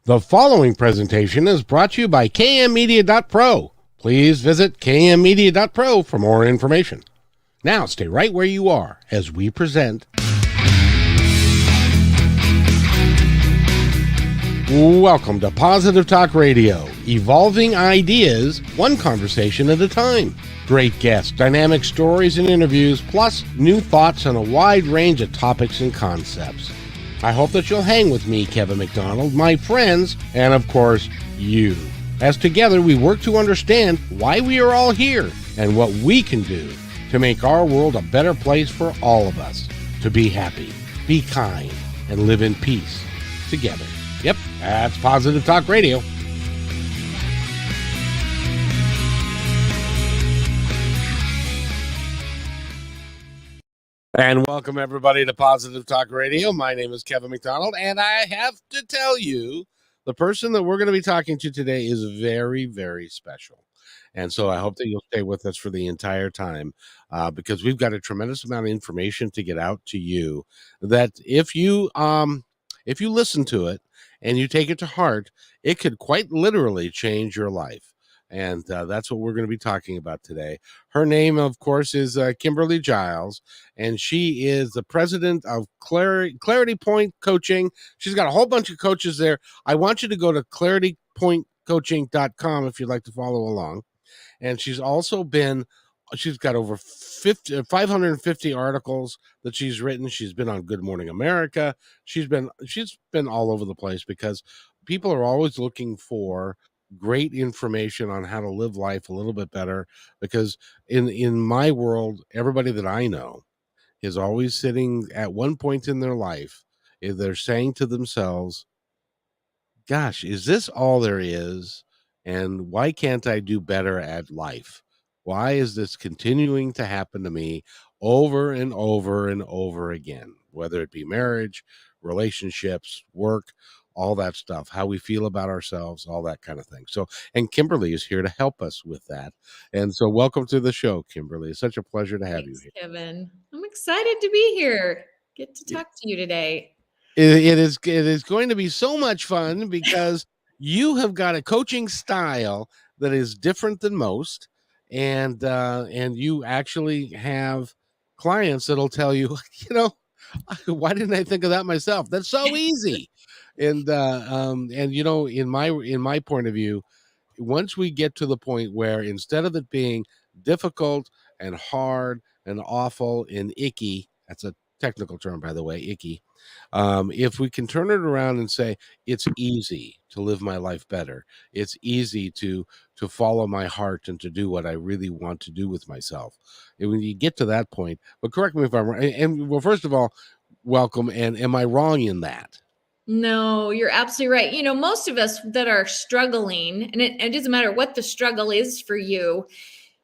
The following presentation is brought to you by kmmedia.pro. Please visit kmmedia.pro for more information. Now stay right where you are as we present. Welcome to Positive Talk Radio, evolving ideas one conversation at a time. Great guests, dynamic stories and interviews, plus new thoughts on a wide range of topics and concepts. I hope that you'll hang with me, Kevin McDonald, my friends, and of course, you. As together we work to understand why we are all here and what we can do to make our world a better place for all of us. To be happy, be kind, and live in peace together. Yep, that's Positive Talk Radio. And welcome everybody to Positive Talk Radio. My name is Kevin McDonald, and I have to tell you, the person that we're going to be talking to today is very, very special. And so I hope that you'll stay with us for the entire time because we've got a tremendous amount of information to get out to you that if you listen to it and you take it to heart, it could quite literally change your life. And that's what we're going to be talking about today. Her name, of course, is Kimberly Giles, and she is the president of Clarity Point Coaching. She's got a whole bunch of coaches there. I want you to go to claritypointcoaching.com if you'd like to follow along. And she's got over 550 articles that she's written. She's been on Good Morning America. She's been all over the place because people are always looking for great information on how to live life a little bit better, because in my world, everybody that I know is always sitting at one point in their life, they're saying to themselves, gosh, is this all there is? And why can't I do better at life? Why is this continuing to happen to me over and over and over again? Whether it be marriage, relationships, work, all that stuff, how we feel about ourselves, all that kind of thing. So, and Kimberly is here to help us with that. And so welcome to the show, Kimberly. It's such a pleasure to have you here. Kevin. I'm excited to be here. Get to talk to you today. It is going to be so much fun because you have got a coaching style that is different than most, and you actually have clients that'll tell you, why didn't I think of that myself? That's so easy. And in my point of view, once we get to the point where instead of it being difficult and hard and awful and icky, that's a technical term, by the way, icky. If we can turn it around and say, it's easy to live my life better. It's easy to follow my heart and to do what I really want to do with myself. And when you get to that point, but correct me if I'm wrong. And well, first of all, welcome. And am I wrong in that? No, you're absolutely right. Most of us that are struggling, and it doesn't matter what the struggle is for you,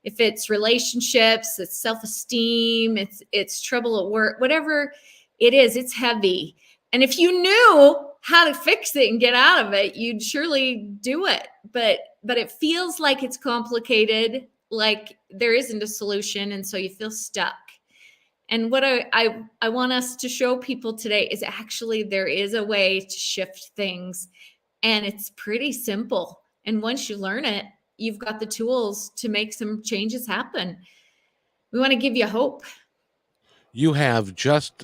if it's relationships, it's self-esteem, it's trouble at work, whatever it is, it's heavy. And if you knew how to fix it and get out of it, you'd surely do it. But it feels like it's complicated, like there isn't a solution. And so you feel stuck. And what I want us to show people today is actually there is a way to shift things, and it's pretty simple. And once you learn it, you've got the tools to make some changes happen. We want to give you hope. You have just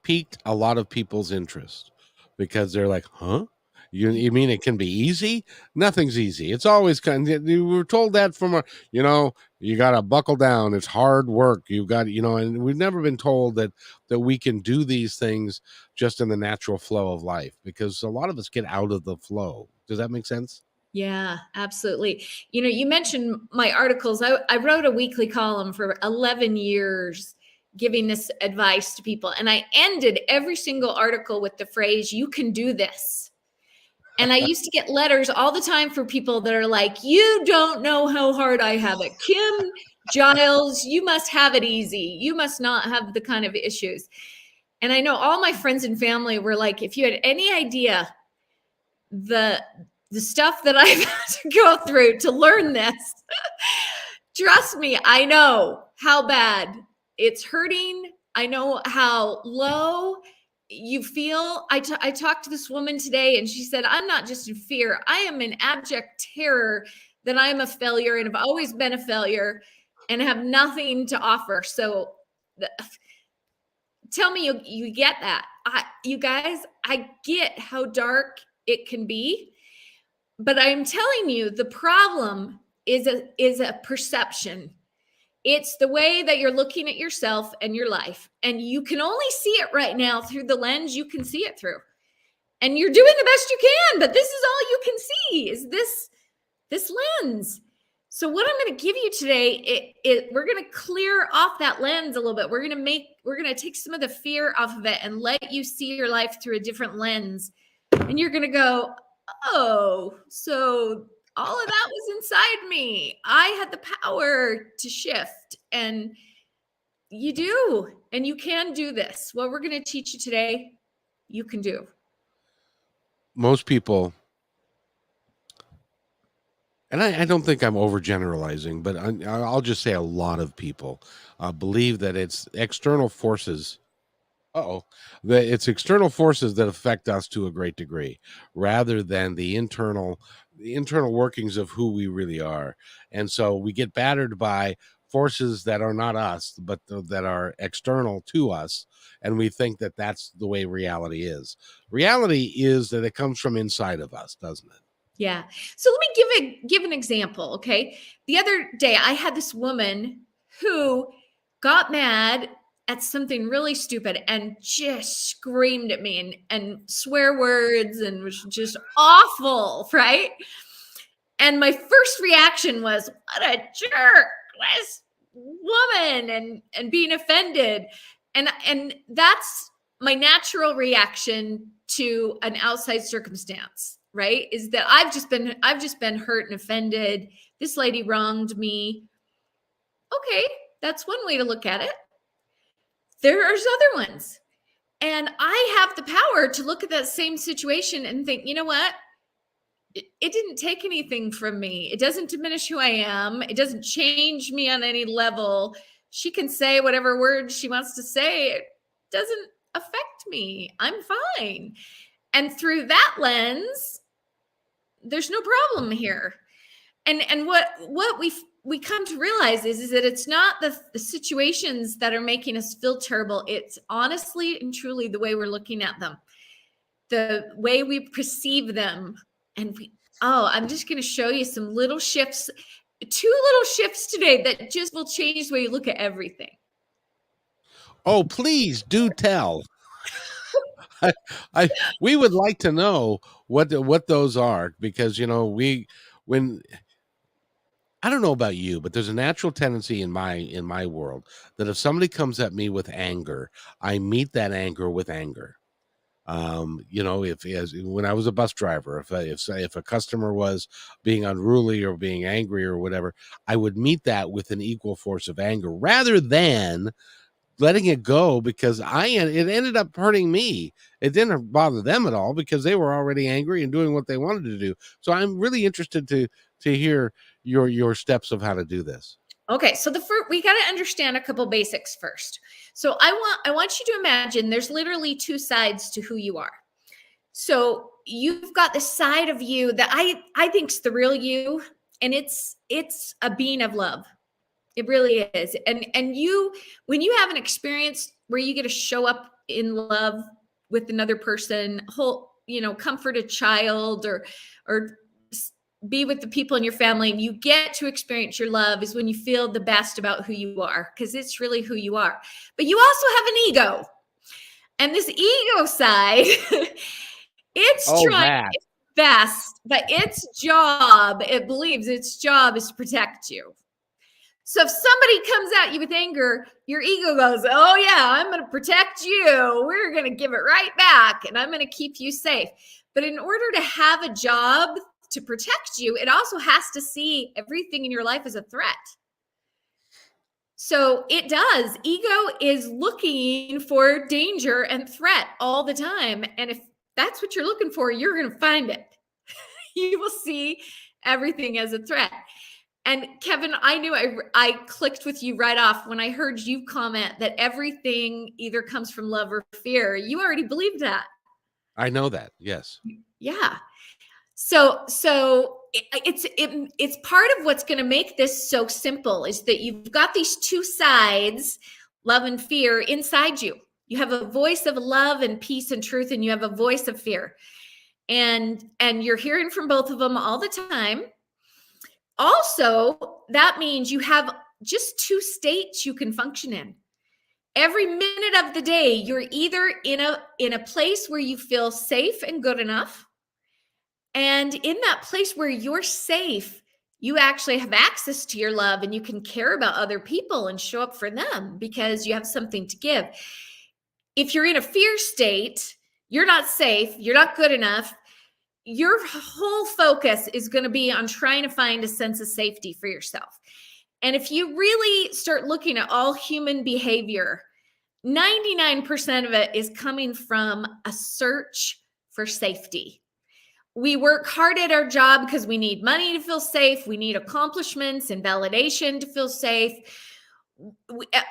piqued a lot of people's interest because they're like, huh? You mean it can be easy? Nothing's easy. It's always we were told that from you got to buckle down. It's hard work. You've got, and we've never been told that we can do these things just in the natural flow of life, because a lot of us get out of the flow. Does that make sense? Yeah, absolutely. You mentioned my articles. I wrote a weekly column for 11 years giving this advice to people. And I ended every single article with the phrase, you can do this. And I used to get letters all the time for people that are like, you don't know how hard I have it. Kim Giles, you must have it easy. You must not have the kind of issues. And I know all my friends and family were like, if you had any idea the stuff that I've had to go through to learn this, trust me, I know how bad it's hurting. I know how low you feel, I talked to this woman today and she said, I'm not just in fear, I am in abject terror that I am a failure and have always been a failure and have nothing to offer. So tell me you get that. You guys, I get how dark it can be, but I'm telling you, the problem is a perception. It's the way that you're looking at yourself and your life. And you can only see it right now through the lens you can see it through. And you're doing the best you can, but this is all you can see is this lens. So what I'm going to give you today, we're going to clear off that lens a little bit. We're going to take some of the fear off of it and let you see your life through a different lens. And you're going to go, oh, so all of that was inside me. I had the power to shift, and you do, and you can do this. What we're going to teach you today, you can do. Most people, and I don't think I'm overgeneralizing, but I'll just say a lot of people believe that it's external forces. That it's external forces that affect us to a great degree, rather than the internal workings of who we really are. And so we get battered by forces that are not us, but that are external to us, and we think that that's the way reality is. Reality is that it comes from inside of us, doesn't it? Yeah. So let me give an example. Okay. The other day, I had this woman who got mad at something really stupid and just screamed at me and swear words and was just awful, right? And my first reaction was, what a jerk, this woman, and being offended. And that's my natural reaction to an outside circumstance, right? Is that I've just been hurt and offended. This lady wronged me. Okay, that's one way to look at it. There's other ones. And I have the power to look at that same situation and think, you know what? It didn't take anything from me. It doesn't diminish who I am. It doesn't change me on any level. She can say whatever words she wants to say. It doesn't affect me. I'm fine. And through that lens, there's no problem here. And what we come to realize is that it's not the situations that are making us feel terrible. It's honestly and truly the way we're looking at them, the way we perceive them. And I'm just going to show you some little shifts, 2 little shifts today that just will change the way you look at everything. Oh, please do tell. We would like to know what those are, because when I don't know about you, but there's a natural tendency in my world that if somebody comes at me with anger, I meet that anger with anger. If when I was a bus driver, if a customer was being unruly or being angry or whatever, I would meet that with an equal force of anger, rather than letting it go, because it ended up hurting me. It didn't bother them at all because they were already angry and doing what they wanted to do. So I'm really interested to hear your steps of how to do this. Okay, so we got to understand a couple basics first. So I want you to imagine there's literally 2 sides to who you are. So you've got the side of you that I think's the real you, and it's a being of love. It really is. And when you have an experience where you get to show up in love with another person, comfort a child or be with the people in your family, and you get to experience your love, is when you feel the best about who you are, because it's really who you are. But you also have an ego. And this ego side, it's trying its best, but it believes its job is to protect you. So if somebody comes at you with anger, your ego goes, oh yeah, I'm going to protect you. We're going to give it right back, and I'm going to keep you safe. But in order to have a job to protect you, it also has to see everything in your life as a threat. So it does. Ego is looking for danger and threat all the time. And if that's what you're looking for, you're going to find it. You will see everything as a threat. And Kevin, I knew I clicked with you right off when I heard you comment that everything either comes from love or fear. You already believed that. I know that. Yes. Yeah. It's part of what's going to make this so simple is that you've got these two sides, love and fear, inside you. You have a voice of love and peace and truth, and you have a voice of fear. And you're hearing from both of them all the time. Also, that means you have just two states you can function in. Every minute of the day, you're either in a place where you feel safe and good enough, and in that place where you're safe, you actually have access to your love and you can care about other people and show up for them because you have something to give. If you're in a fear state, you're not safe, you're not good enough. Your whole focus is going to be on trying to find a sense of safety for yourself. And if you really start looking at all human behavior, 99% of it is coming from a search for safety. We work hard at our job because we need money to feel safe. We need accomplishments and validation to feel safe.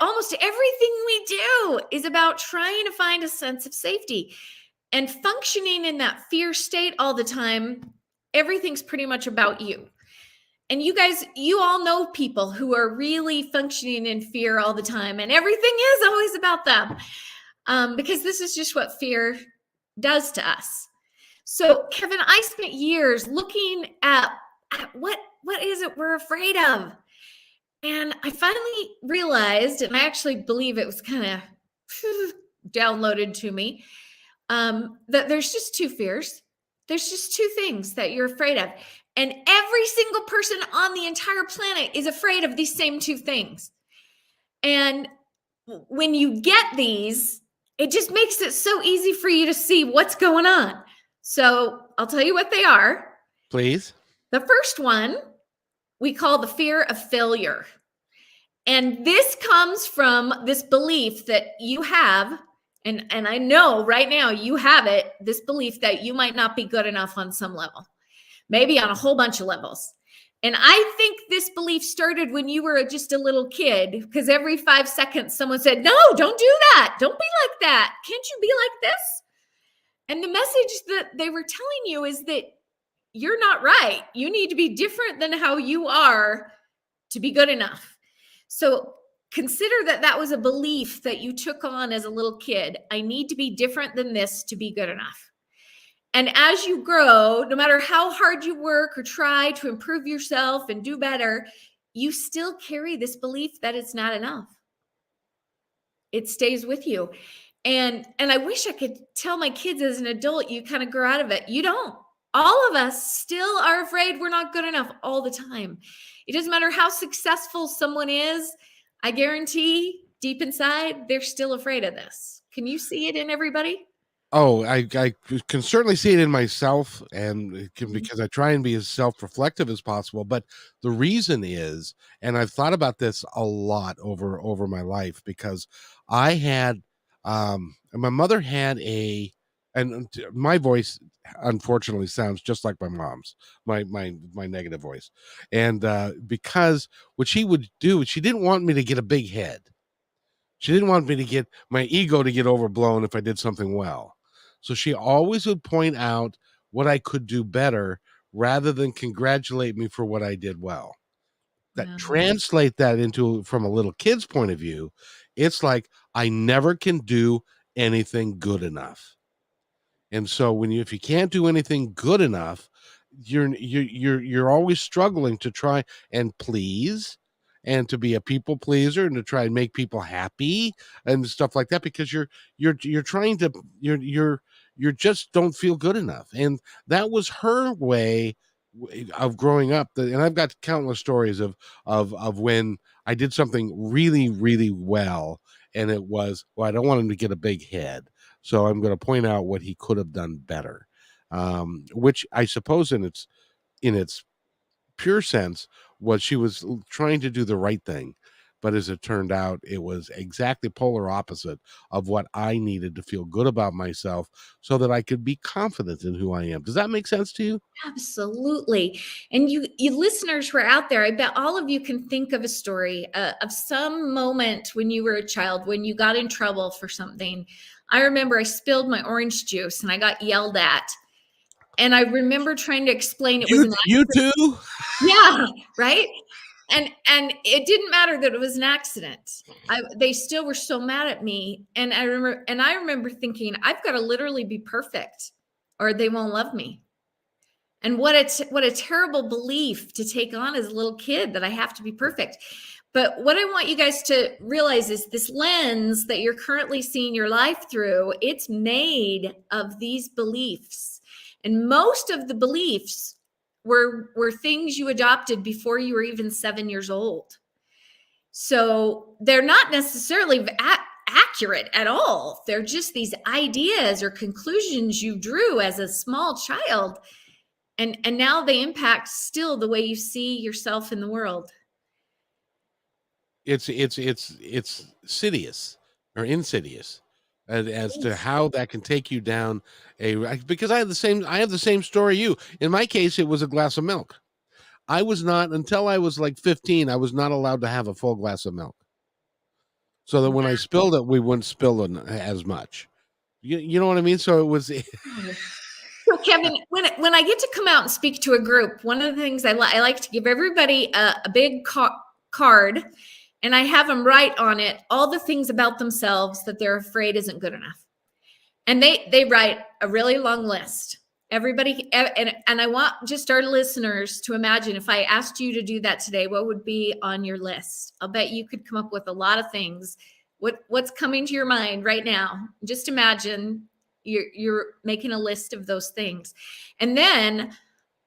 Almost everything we do is about trying to find a sense of safety. And functioning in that fear state all the time, everything's pretty much about you. And you guys, you all know people who are really functioning in fear all the time, and everything is always about them, because this is just what fear does to us. So, Kevin, I spent years looking at what is it we're afraid of, and I finally realized, and I actually believe it was kind of downloaded to me, that there's just two fears. There's just two things that you're afraid of. And every single person on the entire planet is afraid of these same two things. And when you get these, it just makes it so easy for you to see what's going on. So I'll tell you what they are. Please. The first one we call the fear of failure. And this comes from this belief that you have, and I know right now you have it, this belief that you might not be good enough on some level, maybe on a whole bunch of levels. And I think this belief started when you were just a little kid, because every 5 seconds someone said, no, don't do that. Don't be like that. Can't you be like this? And the message that they were telling you is that you're not right. You need to be different than how you are to be good enough. So consider that that was a belief that you took on as a little kid. I need to be different than this to be good enough. And as you grow, no matter how hard you work or try to improve yourself and do better, you still carry this belief that it's not enough. It stays with you. And I wish I could tell my kids as an adult, you kind of grow out of it. You don't. All of us still are afraid we're not good enough all the time. It doesn't matter how successful someone is. I guarantee deep inside, they're still afraid of this. Can you see it in everybody? Oh, I can certainly see it in myself, and because I try and be as self-reflective as possible. But the reason is, and I've thought about this a lot over my life, because I had, my mother had and my voice unfortunately sounds just like my mom's, my negative voice, and because what she would do, she didn't want me to get a big head. She didn't want me to get my ego to get overblown if I did something well. So she always would point out what I could do better rather than congratulate me for what I did well. That Yeah. translate that into from a little kid's point of view, it's like I never can do anything good enough. And so if you can't do anything good enough, you're always struggling to try and please and to be a people pleaser and to try and make people happy and stuff like that, because you're trying to you're just don't feel good enough. And that was her way of growing up. And I've got countless stories of when I did something really, really well, and it was, well, I don't want him to get a big head, so I'm going to point out what he could have done better. Which I suppose in its pure sense was she was trying to do the right thing. But as it turned out, it was exactly polar opposite of what I needed to feel good about myself so that I could be confident in who I am. Does that make sense to you? Absolutely. And you listeners who are out there, I bet all of you can think of a story of some moment when you were a child, when you got in trouble for something. I remember I spilled my orange juice and I got yelled at. And I remember trying to explain it was an You too? yeah, right? And it didn't matter that it was an accident. They still were so mad at me. And I remember thinking, I've got to literally be perfect or they won't love me. And what a terrible belief to take on as a little kid, that I have to be perfect. But what I want you guys to realize is this lens that you're currently seeing your life through, it's made of these beliefs. And most of the beliefs were things you adopted before you were even 7 years old. So they're not necessarily accurate at all. They're just these ideas or conclusions you drew as a small child, and now they impact still the way you see yourself in the world. It's insidious or insidious as to how that can take you down because I have the same story you. In my case, it was a glass of milk. I was not until I was like 15, I was not allowed to have a full glass of milk. So that when I spilled it, we wouldn't spill it as much. You know what I mean? So it was So Kevin, when I get to come out and speak to a group, one of the things I like to give everybody a big card, and I have them write on it all the things about themselves that they're afraid isn't good enough. And they write a really long list. Everybody, and I want just our listeners to imagine, if I asked you to do that today, what would be on your list? I'll bet you could come up with a lot of things. What's coming to your mind right now? Just imagine you're making a list of those things. And then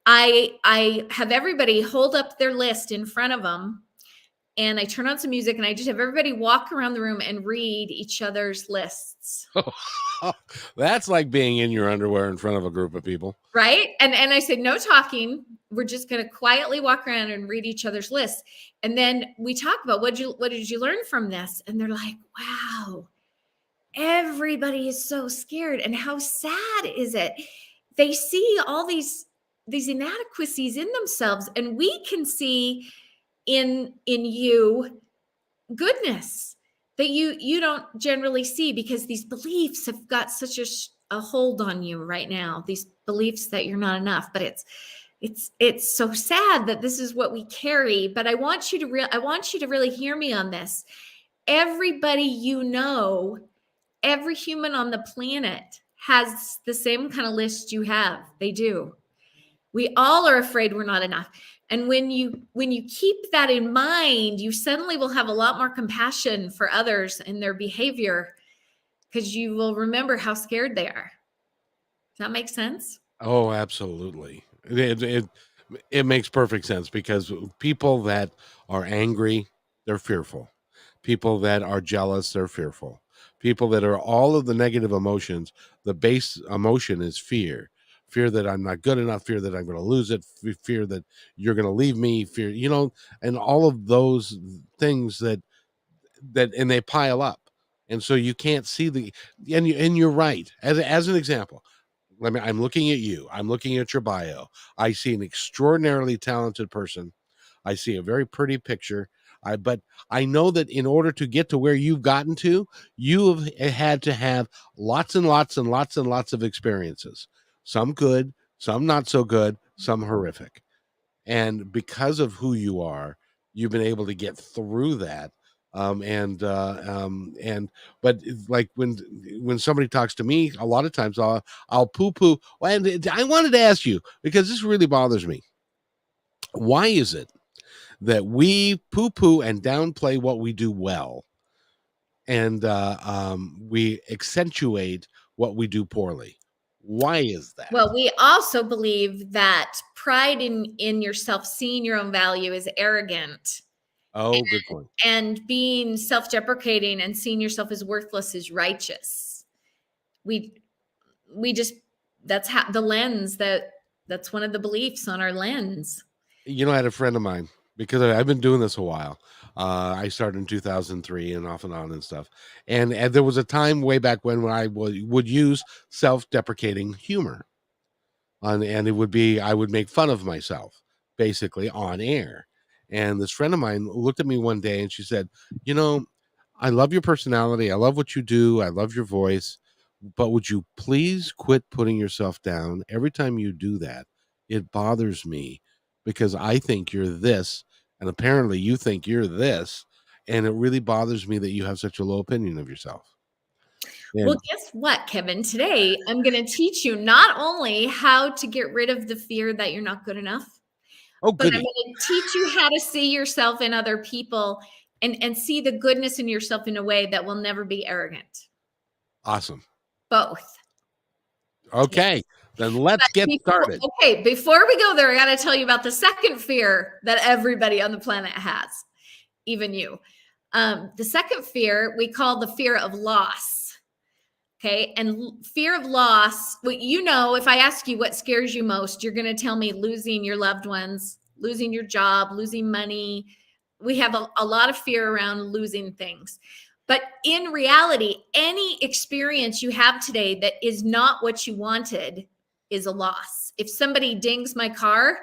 I have everybody hold up their list in front of them, and I turn on some music, and I just have everybody walk around the room and read each other's lists. that's like being in your underwear in front of a group of people. Right. And I said, no talking. We're just going to quietly walk around and read each other's lists. And then we talk about what did you learn from this? And they're like, wow, everybody is so scared. And how sad is it? They see all these inadequacies in themselves, and we can see in you goodness that you don't generally see, because these beliefs have got such a hold on you right now, these beliefs that you're not enough. But it's so sad that this is what we carry. But I want you to really hear me on this. Everybody, every human on the planet has the same kind of list you have. They do. We all are afraid we're not enough. And when you keep that in mind, you suddenly will have a lot more compassion for others and their behavior, because you will remember how scared they are. Does that make sense? Oh, absolutely. It makes perfect sense because people that are angry, they're fearful. People that are jealous, they're fearful. People that are all of the negative emotions, the base emotion is fear. Fear that I'm not good enough, fear that I'm going to lose it, fear that you're going to leave me, fear, and all of those things and they pile up. And so you can't see and you're right. As an example, I'm looking at you. I'm looking at your bio. I see an extraordinarily talented person. I see a very pretty picture. But I know that in order to get to where you've gotten to, you have had to have lots and lots and lots and lots of experiences. Some good, some not so good, some horrific. And because of who you are, you've been able to get through that. But like when somebody talks to me, a lot of times I'll poo poo. And I wanted to ask you, because this really bothers me. Why is it that we poo poo and downplay what we do well, and we accentuate what we do poorly? Why is that? Well, we also believe that pride in yourself, seeing your own value, is arrogant. Oh, good point. And being self-deprecating and seeing yourself as worthless is righteous. We just, that's how the lens that's one of the beliefs on our lens. I had a friend of mine because I've been doing this a while. I started in 2003 and off and on and stuff. And there was a time way back when I would use self-deprecating humor. And it would be, I would make fun of myself basically on air. And this friend of mine looked at me one day and she said, "You know, I love your personality. I love what you do. I love your voice. But would you please quit putting yourself down? Every time you do that, it bothers me because I think you're this, and apparently you think you're this. And it really bothers me that you have such a low opinion of yourself." Well, And guess what, Kevin? Today, I'm going to teach you not only how to get rid of the fear that you're not good enough, oh, but I'm goody. going to teach you how to see yourself in other people and see the goodness in yourself in a way that will never be arrogant. Awesome. Both. Okay. Then let's get started. Before we go there, I got to tell you about the second fear that everybody on the planet has, even you. The second fear we call the fear of loss. Okay. And fear of loss, well, you know, if I ask you what scares you most, you're going to tell me losing your loved ones, losing your job, losing money. We have a lot of fear around losing things. But in reality, any experience you have today that is not what you wanted is a loss. If somebody dings my car,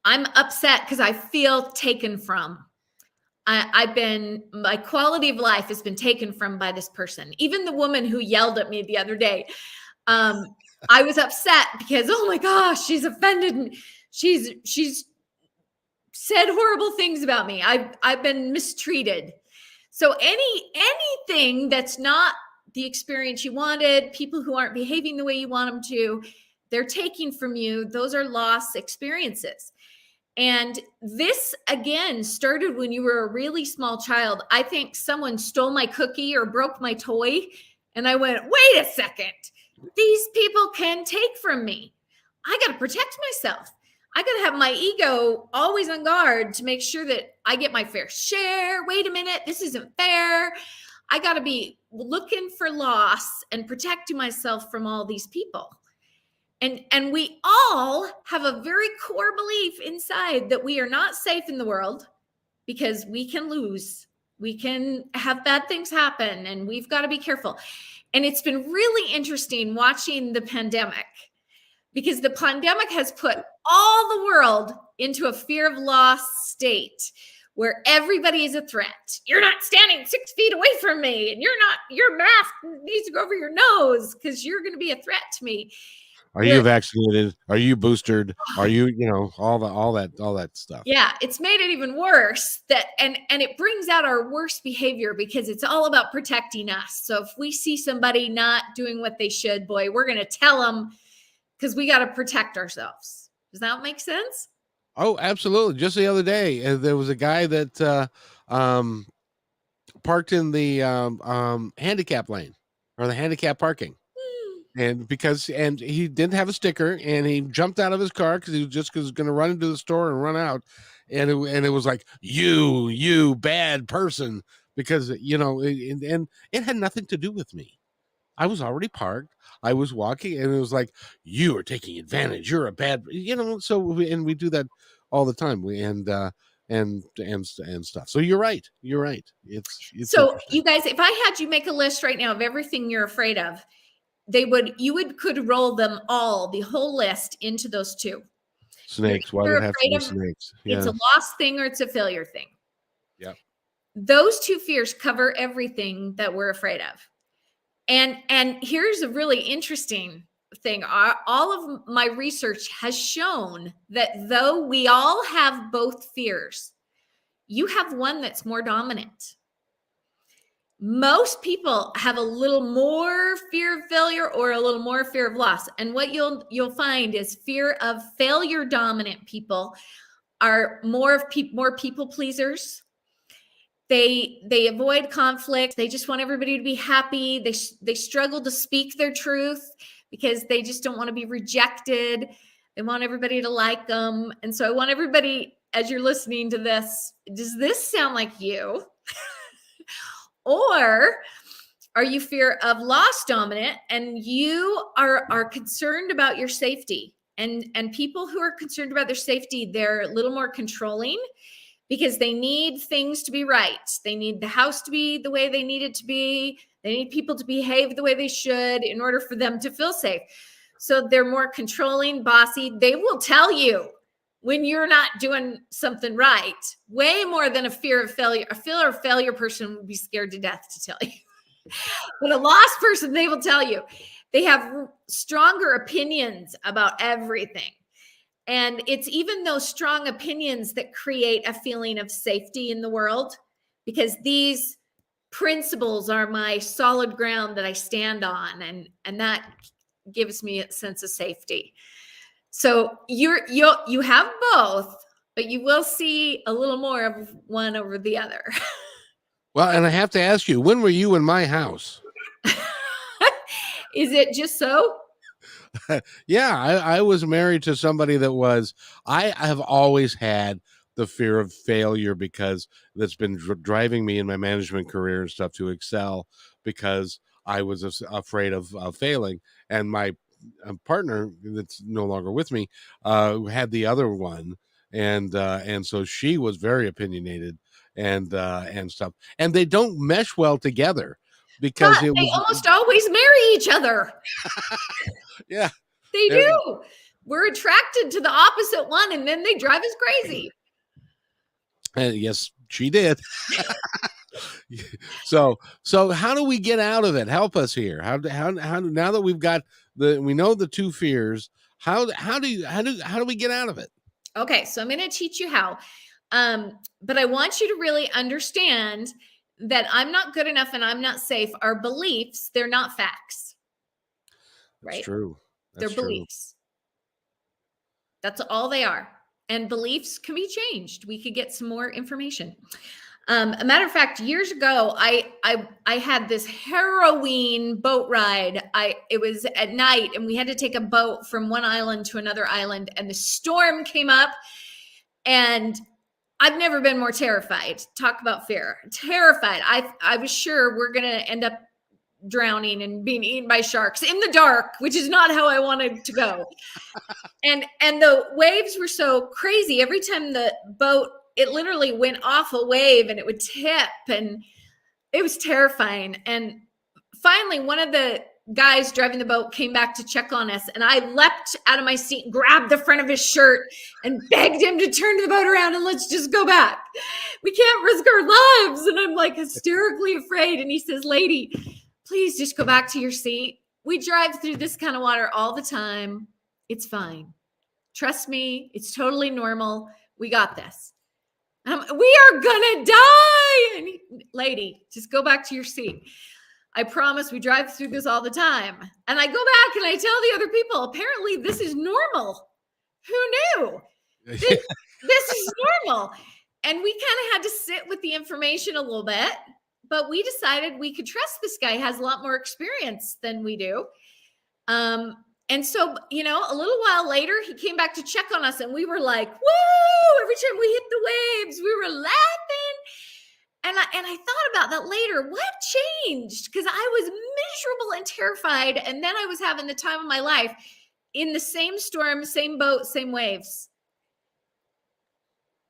I'm upset because I feel taken from. My quality of life has been taken from by this person. Even the woman who yelled at me the other day, I was upset because, oh my gosh, she's offended and she's said horrible things about me. I've been mistreated. So anything that's not the experience you wanted, people who aren't behaving the way you want them to, they're taking from you. Those are lost experiences. And this, again, started when you were a really small child. I think someone stole my cookie or broke my toy. And I went, wait a second. These people can take from me. I got to protect myself. I got to have my ego always on guard to make sure that I get my fair share. Wait a minute. This isn't fair. I got to be looking for loss and protecting myself from all these people. And we all have a very core belief inside that we are not safe in the world because we can lose. We can have bad things happen and we've got to be careful. And it's been really interesting watching the pandemic because the pandemic has put all the world into a fear of loss state where everybody is a threat. You're not standing 6 feet away from me and your mask needs to go over your nose because you're going to be a threat to me. Are you vaccinated? Are you boosted? Are you, all that stuff? Yeah, it's made it even worse and it brings out our worst behavior because it's all about protecting us. So if we see somebody not doing what they should, boy, we're going to tell them because we got to protect ourselves. Does that make sense? Oh, absolutely. Just the other day, there was a guy that parked in the handicap lane or the handicap parking. And he didn't have a sticker and he jumped out of his car because he was going to run into the store and run out. And it was like, you bad person, because, and it had nothing to do with me. I was already parked. I was walking and it was like, you are taking advantage. You're a bad, so we do that all the time. And stuff. So you're right. It's so you guys, if I had you make a list right now of everything you're afraid of, could roll them all, the whole list, into those two. Snakes. Why would it have to be snakes? Yeah. It's a loss thing or it's a failure thing. Yeah. Those two fears cover everything that we're afraid of. And here's a really interesting thing. All of my research has shown that though we all have both fears, you have one that's more dominant. Most people have a little more fear of failure or a little more fear of loss. And what you'll find is fear of failure dominant people are more people pleasers. They avoid conflict. They just want everybody to be happy. They struggle to speak their truth because they just don't want to be rejected. They want everybody to like them. And so I want everybody, as you're listening to this, does this sound like you? Or are you fear of loss dominant and you are concerned about your safety And people who are concerned about their safety, they're a little more controlling because they need things to be right. They need the house to be the way they need it to be. They need people to behave the way they should in order for them to feel safe. So they're more controlling, bossy. They will tell you when you're not doing something right, way more than a fear of failure. A fear of failure person would be scared to death to tell you. But a lost person, they will tell you. They have stronger opinions about everything. And it's even those strong opinions that create a feeling of safety in the world, because these principles are my solid ground that I stand on, and that gives me a sense of safety. So you have both, but you will see a little more of one over the other. Well, and I have to ask you, when were you in my house? Is it just so? Yeah, I was married to somebody that was, I have always had the fear of failure because that's been driving me in my management career and stuff to excel, because I was afraid of failing. And my partner that's no longer with me had the other one. And so she was very opinionated and stuff. And they don't mesh well together because But it they was, almost always marry each other. yeah. They do. We're attracted to the opposite one, and then they drive us crazy. Yes, she did. So how do we get out of it? Help us here. How now that we've got we know the two fears, how do we get out of it? Okay, so I'm going to teach you how. But I want you to really understand that I'm not good enough and I'm not safe are beliefs. They're not facts. That's Right? true. They're That's true. beliefs. That's all they are. And beliefs can be changed. We could get some more information. A matter of fact, years ago, I had this harrowing boat ride. It was at night, and we had to take a boat from one island to another island, and the storm came up, and I've never been more terrified. Talk about fear. Terrified. I was sure we're gonna end up drowning and being eaten by sharks in the dark, which is not how I wanted to go. And the waves were so crazy. Every time the boat, it literally went off a wave and it would tip, and it was terrifying. And finally, one of the guys driving the boat came back to check on us, and I leapt out of my seat, grabbed the front of his shirt, and begged him to turn the boat around and let's just go back. We can't risk our lives. And I'm like hysterically afraid. And he says, "Lady, please just go back to your seat. We drive through this kind of water all the time. It's fine. Trust me, it's totally normal. We got this. We are gonna die." And lady, just go back to your seat. I promise we drive through this all the time. And I go back and I tell the other people, apparently this is normal. Who knew? This is normal. And we kind of had to sit with the information a little bit, but we decided we could trust this guy. He has a lot more experience than we do. And so, a little while later, he came back to check on us, and we were like, woo! Every time we hit the waves, we were laughing. And I thought about that later. What changed? Because I was miserable and terrified, and then I was having the time of my life in the same storm, same boat, same waves.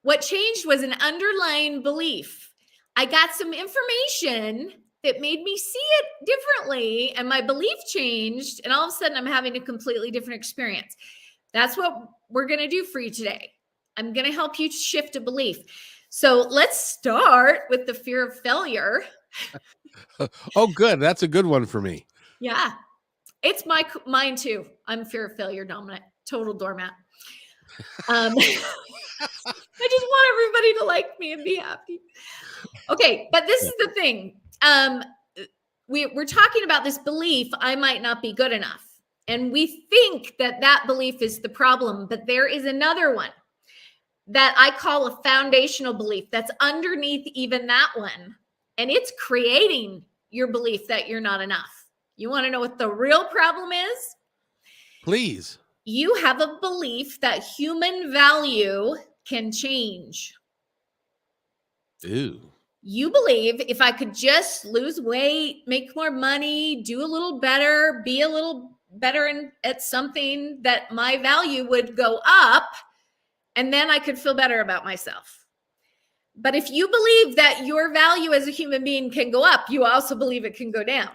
What changed was an underlying belief. I got some information that made me see it differently, and my belief changed, and all of a sudden I'm having a completely different experience. That's what we're going to do for you today. I'm going to help you shift a belief. So let's start with the fear of failure. Oh, good. That's a good one for me. Yeah, it's mine too. I'm fear of failure dominant, total doormat. I just want everybody to like me and be happy. Okay, but this is the thing. We're talking about this belief, I might not be good enough. And we think that belief is the problem, but there is another one that I call a foundational belief that's underneath even that one. And it's creating your belief that you're not enough. You want to know what the real problem is? Please. You have a belief that human value can change. Ew. You believe if I could just lose weight, make more money, do a little better, be a little at something that my value would go up, and then I could feel better about myself. But if you believe that your value as a human being can go up, you also believe it can go down.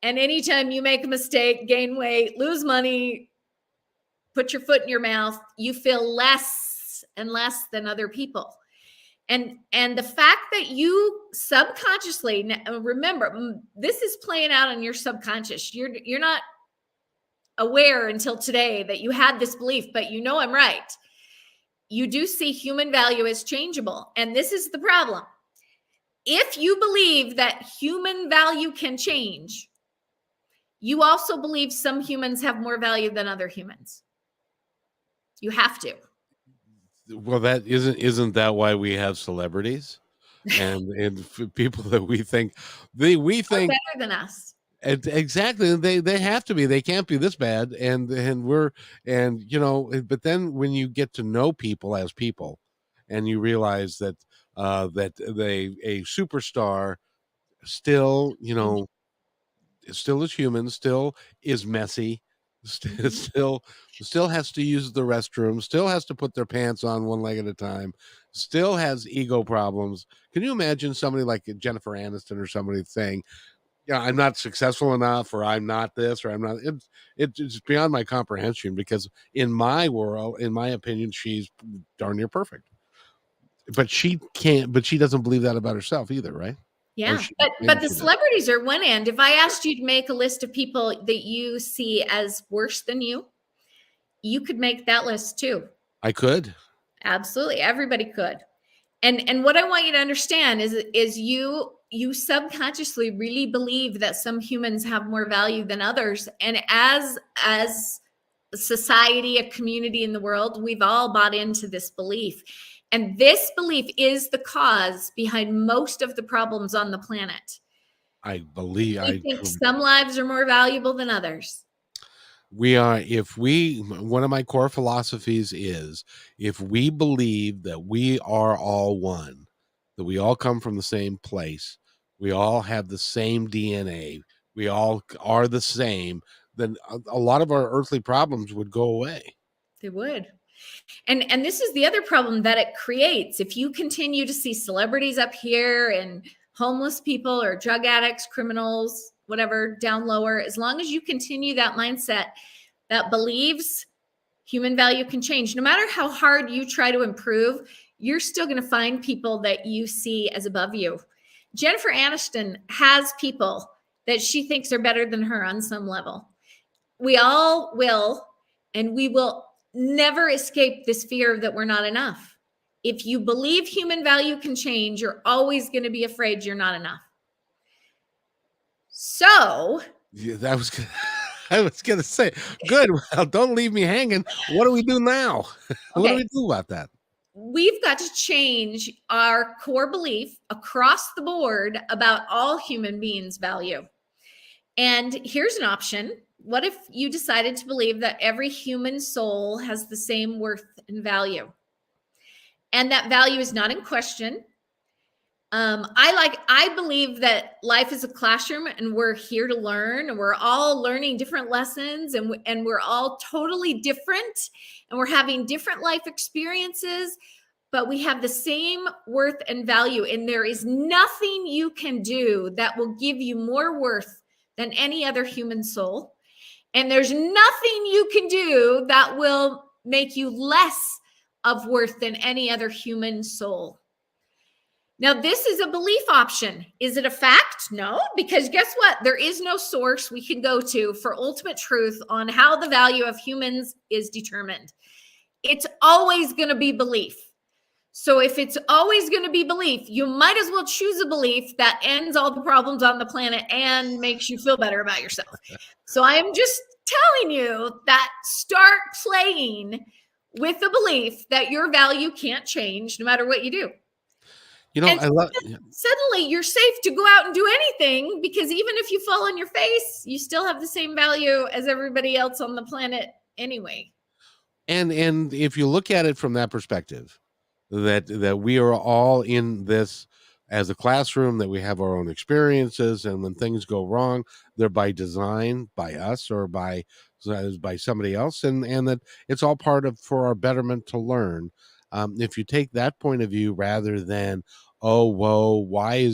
And anytime you make a mistake, gain weight, lose money, put your foot in your mouth, you feel less and less than other people. And the fact that you subconsciously, remember, this is playing out on your subconscious. You're not aware until today that you had this belief, but you know I'm right. You do see human value as changeable. And this is the problem. If you believe that human value can change, you also believe some humans have more value than other humans. You have to. Well, that isn't that why we have celebrities and people that we think Are better than us. exactly, they have to be, they can't be this bad, and we're, and but then when you get to know people as people, and you realize that that a superstar still, still is human, still is messy, still has to use the restroom, still has to put their pants on one leg at a time, still has ego problems. Can you imagine somebody like Jennifer Aniston or somebody saying, yeah, I'm not successful enough, or I'm not this, or I'm not, it's beyond my comprehension, because in my world, in my opinion, she's darn near perfect. But she doesn't believe that about herself either, right? Or Yeah, she but the celebrities are one end. If I asked you to make a list of people that you see as worse than you could make that list too. I could. Absolutely, everybody could. And what I want you to understand is you subconsciously really believe that some humans have more value than others, and as a society, a community in the world, we've all bought into this belief. And this belief is the cause behind most of the problems on the planet. I believe We think some lives are more valuable than others. We are, if we, one of my core philosophies is, if we believe that we are all one, that we all come from the same place, we all have the same DNA, we all are the same, then a lot of our earthly problems would go away. They would. And this is the other problem that it creates. If you continue to see celebrities up here and homeless people or drug addicts, criminals, whatever, down lower, as long as you continue that mindset that believes human value can change, no matter how hard you try to improve, you're still going to find people that you see as above you. Jennifer Aniston has people that she thinks are better than her on some level. We all will, and we will never escape this fear that we're not enough. If you believe human value can change, you're always going to be afraid you're not enough. So, yeah, that was good. I was going to say, good. Well, don't leave me hanging. What do we do now? What do we do about that? We've got to change our core belief across the board about all human beings' value. And here's an option. What if you decided to believe that every human soul has the same worth and value? And that value is not in question. I believe that life is a classroom, and we're here to learn, and we're all learning different lessons, and we're all totally different, and we're having different life experiences, but we have the same worth and value. And there is nothing you can do that will give you more worth than any other human soul. And there's nothing you can do that will make you less of worth than any other human soul. Now, this is a belief option. Is it a fact? No, because guess what? There is no source we can go to for ultimate truth on how the value of humans is determined. It's always going to be belief. So if it's always going to be belief, you might as well choose a belief that ends all the problems on the planet and makes you feel better about yourself. So I am just telling you that start playing with the belief that your value can't change no matter what you do. I love. Suddenly you're safe to go out and do anything, because even if you fall on your face, you still have the same value as everybody else on the planet anyway. And if you look at it from that perspective, that we are all in this as a classroom, that we have our own experiences, and when things go wrong, they're by design by us or by somebody else, and that it's all part of for our betterment to learn. If you take that point of view rather than, oh, whoa, why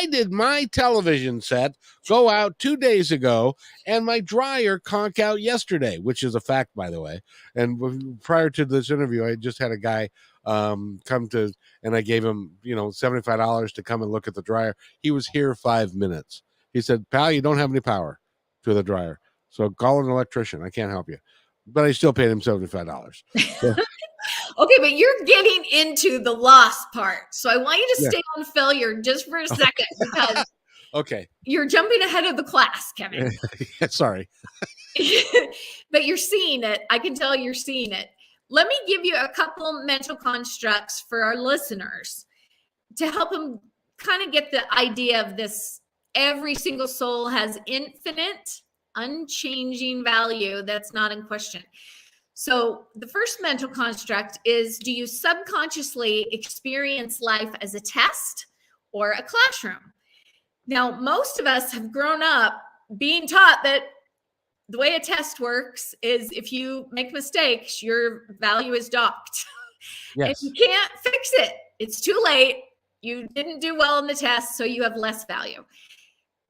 did my television set go out 2 days ago and my dryer conk out yesterday, which is a fact, by the way. And prior to this interview, I just had a guy come to, and I gave him, $75 to come and look at the dryer. He was here 5 minutes. He said, pal, you don't have any power to the dryer, so call an electrician. I can't help you. But I still paid him $75. So, Okay, but you're getting into the loss part. So I want you to yeah. stay on failure just for a second because Okay. you're jumping ahead of the class, Kevin. Sorry. But you're seeing it. I can tell you're seeing it. Let me give you a couple mental constructs for our listeners to help them kind of get the idea of this. Every single soul has infinite, unchanging value that's not in question. So the first mental construct is, do you subconsciously experience life as a test or a classroom? Now, most of us have grown up being taught that the way a test works is if you make mistakes, your value is docked. And Yes. you can't fix it. It's too late. You didn't do well in the test, so you have less value.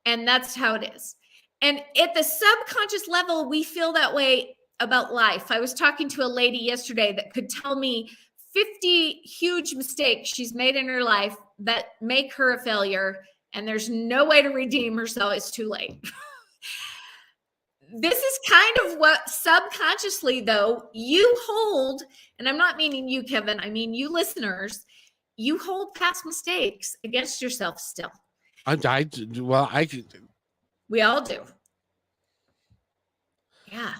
And that's how it is. And at the subconscious level, we feel that way about life. I was talking to a lady yesterday that could tell me 50 huge mistakes she's made in her life that make her a failure, and there's no way to redeem herself. It's too late. This is kind of what subconsciously, though, you hold, and I'm not meaning you, Kevin, I mean you listeners, you hold past mistakes against yourself still. We all do. Yeah.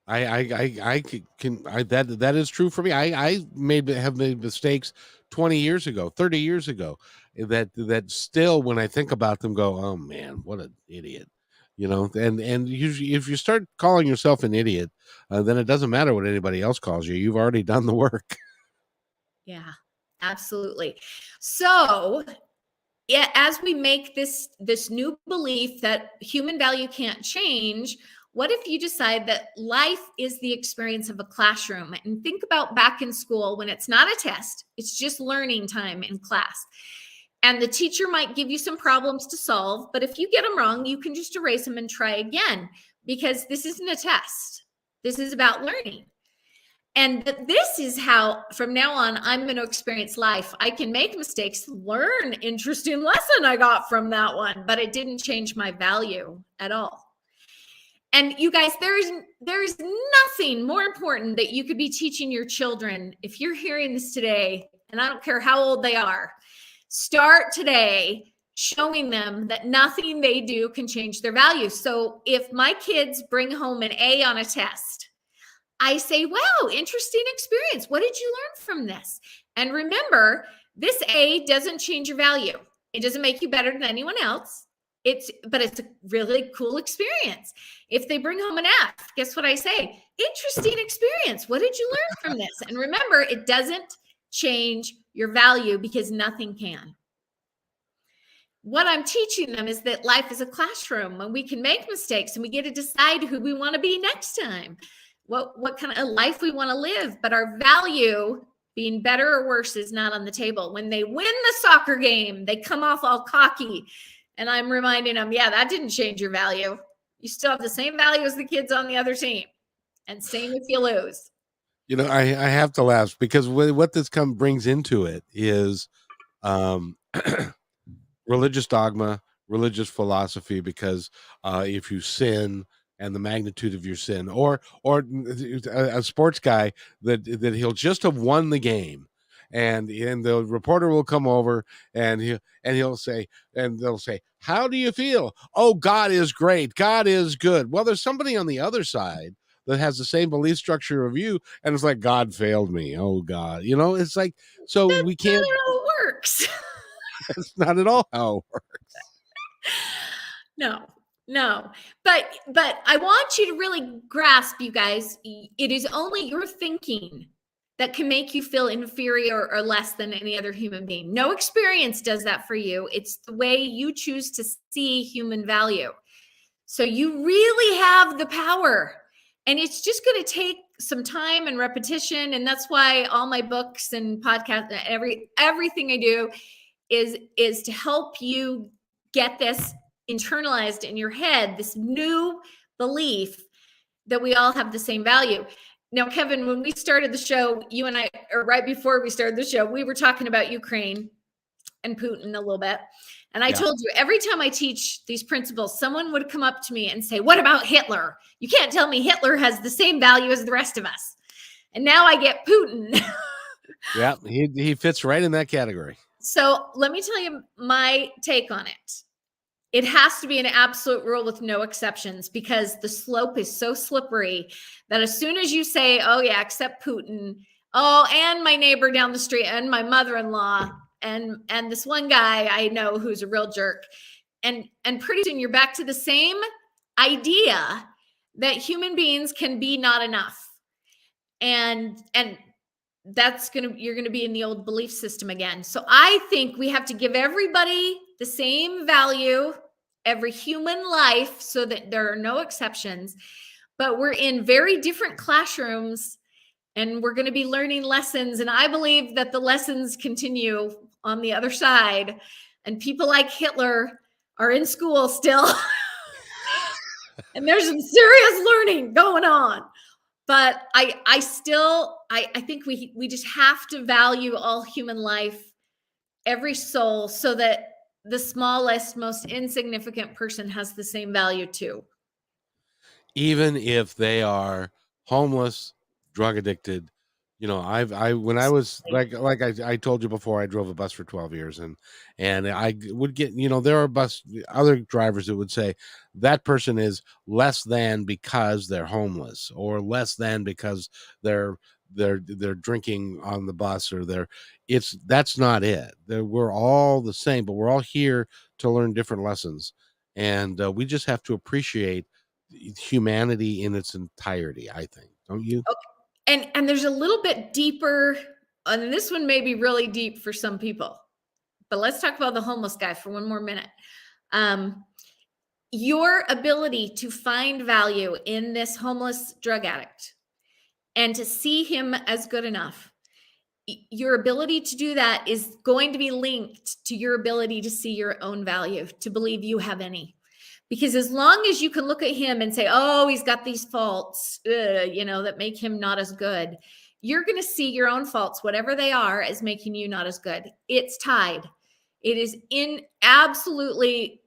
That is true for me. I have made mistakes 20 years ago, 30 years ago, that still, when I think about them, go, oh man, what an idiot. And usually if you start calling yourself an idiot, then it doesn't matter what anybody else calls you. You've already done the work. Yeah, absolutely. So yeah, as we make this new belief that human value can't change, what if you decide that life is the experience of a classroom? And think about back in school when it's not a test, it's just learning time in class. And the teacher might give you some problems to solve, but if you get them wrong, you can just erase them and try again, because this isn't a test. This is about learning. And this is how, from now on, I'm going to experience life. I can make mistakes, learn interesting lesson I got from that one, but it didn't change my value at all. And you guys, there is nothing more important that you could be teaching your children. If you're hearing this today, and I don't care how old they are, start today showing them that nothing they do can change their value. So if my kids bring home an A on a test, I say, wow, interesting experience. What did you learn from this? And remember, this A doesn't change your value. It doesn't make you better than anyone else. But it's a really cool experience. If they bring home an F, guess what I say? Interesting experience. What did you learn from this? And remember, it doesn't change your value because nothing can. What I'm teaching them is that life is a classroom and we can make mistakes and we get to decide who we want to be next time. What kind of life we want to live, but our value being better or worse is not on the table. When they win the soccer game, they come off all cocky, and I'm reminding them, yeah, that didn't change your value. You still have the same value as the kids on the other team, and same if you lose. I have to laugh because what this brings into it is religious dogma, religious philosophy, because if you sin and the magnitude of your sin, or a sports guy that he'll just have won the game, and the reporter will come over and they'll say, how do you feel? Oh, God is great, God is good. Well, there's somebody on the other side that has the same belief structure of you, and it's like, God failed me, oh God, it's like, so That's we can't. not how it works. That's not at all how it works. No. But I want you to really grasp, you guys, it is only your thinking that can make you feel inferior or less than any other human being. No experience does that for you. It's the way you choose to see human value. So you really have the power. And it's just going to take some time and repetition. And that's why all my books and podcasts, everything I do is to help you get this internalized in your head, this new belief that we all have the same value. Now, Kevin, when we started the show, you and I, or right before we started the show, we were talking about Ukraine and Putin a little bit. And I Yeah. told you, every time I teach these principles, someone would come up to me and say, "What about Hitler? You can't tell me Hitler has the same value as the rest of us." And now I get Putin. Yeah, he fits right in that category. So let me tell you my take on it. It has to be an absolute rule with no exceptions, because the slope is so slippery that as soon as you say, "Oh yeah, except Putin, oh, and my neighbor down the street, and my mother-in-law, and this one guy I know who's a real jerk," and pretty soon you're back to the same idea that human beings can be not enough. And you're gonna be in the old belief system again. So I think we have to give everybody the same value, every human life, so that there are no exceptions. But we're in very different classrooms, and we're going to be learning lessons. And I believe that the lessons continue on the other side. And people like Hitler are in school still. And there's some serious learning going on. But I think we just have to value all human life, every soul, so that the smallest, most insignificant person has the same value too. Even if they are homeless, drug addicted. When I was like I told you before, I drove a bus for 12 years, and I would get, there are other drivers that would say that person is less than because they're homeless, or less than because they're drinking on the bus, or that's not it. We're all the same, but we're all here to learn different lessons, and we just have to appreciate humanity in its entirety, I think. Don't you? And there's a little bit deeper, and this one may be really deep for some people, but let's talk about the homeless guy for one more minute. Your ability to find value in this homeless drug addict and to see him as good enough, your ability to do that is going to be linked to your ability to see your own value, to believe you have any. Because as long as you can look at him and say, "Oh, he's got these faults, that make him not as good," you're going to see your own faults, whatever they are, as making you not as good. It's tied. It is absolutely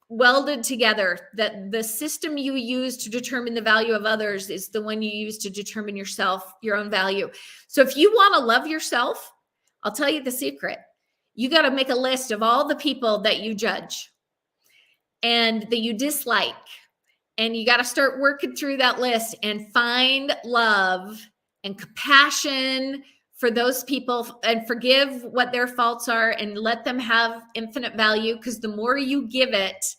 welded together, that the system you use to determine the value of others is the one you use to determine yourself, your own value. So if you want to love yourself, I'll tell you the secret. You got to make a list of all the people that you judge and that you dislike. And you got to start working through that list and find love and compassion for those people, and forgive what their faults are, and let them have infinite value. Because the more you give it,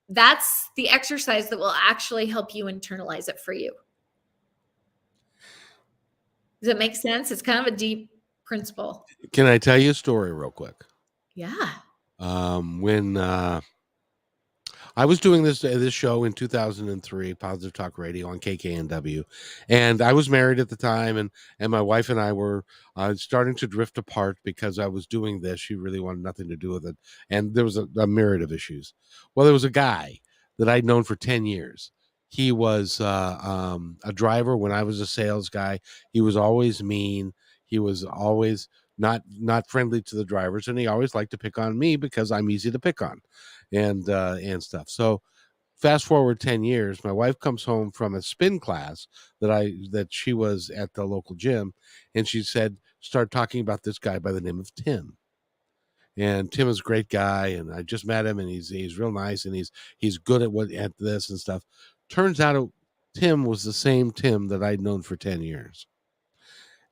that's the exercise that will actually help you internalize it for you. Does it make sense? It's kind of a deep principle. Can I tell you a story real quick? Yeah. When I was doing this show in 2003, Positive Talk Radio on KKNW, and I was married at the time, and my wife and I were starting to drift apart because I was doing this. She really wanted nothing to do with it, and there was a myriad of issues. Well, there was a guy that I'd known for 10 years. He was a driver when I was a sales guy. He was always mean. He was always not friendly to the drivers, and he always liked to pick on me because I'm easy to pick on, and stuff. So fast forward 10 years, my wife comes home from a spin class that she was at the local gym, and she said, start talking about this guy by the name of Tim. And Tim is a great guy, and I just met him, and he's real nice, and he's good at this and stuff. Turns out Tim was the same Tim that I'd known for 10 years.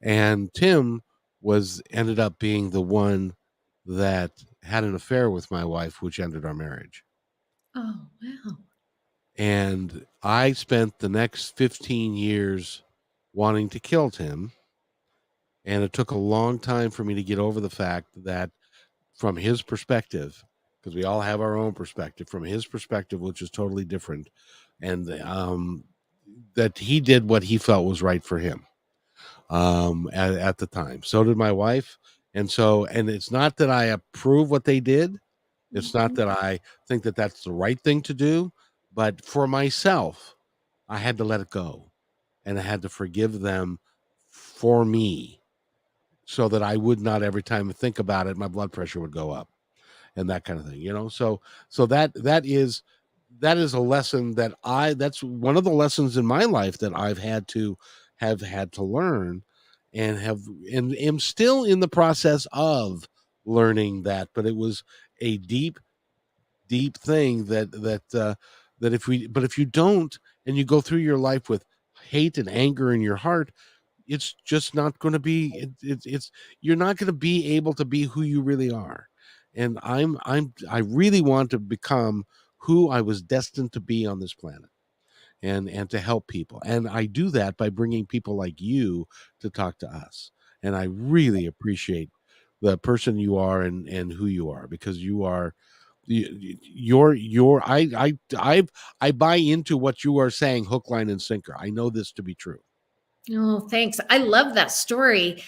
And Tim ended up being the one that had an affair with my wife, which ended our marriage. Oh, wow. And I spent the next 15 years wanting to kill Tim And it took a long time for me to get over the fact that from his perspective, because we all have our own perspective, from his perspective, which is totally different, and that he did what he felt was right for him at the time. So did my wife. And it's not that I approve what they did. It's not Mhm. that I think that that's the right thing to do, but for myself, I had to let it go and I had to forgive them for me so that I would not every time I think about it, my blood pressure would go up and that kind of thing, you know? So that is a lesson that's one of the lessons in my life that I've had to learn and have and am still in the process of learning that, but it was a deep thing that if you don't and you go through your life with hate and anger in your heart, it's just not going to be it's you're not going to be able to be who you really are. And I really want to become who I was destined to be on this planet and to help people. And I do that by bringing people like you to talk to us. And I really appreciate the person you are and who you are, because you are you're I buy into what you are saying, hook line and sinker. I know this to be true. Oh, thanks. I love that story.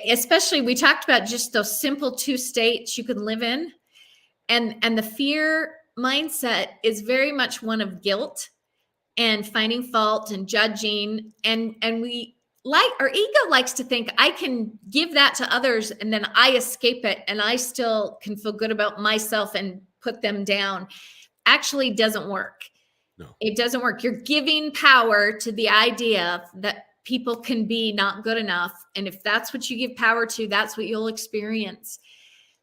Especially we talked about just those simple two states you can live in. And the fear mindset is very much one of guilt and finding fault and judging. And we like, our ego likes to think I can give that to others and then I escape it and I still can feel good about myself and put them down. Actually doesn't work. No. It doesn't work. You're giving power to the idea that people can be not good enough. And if that's what you give power to, that's what you'll experience.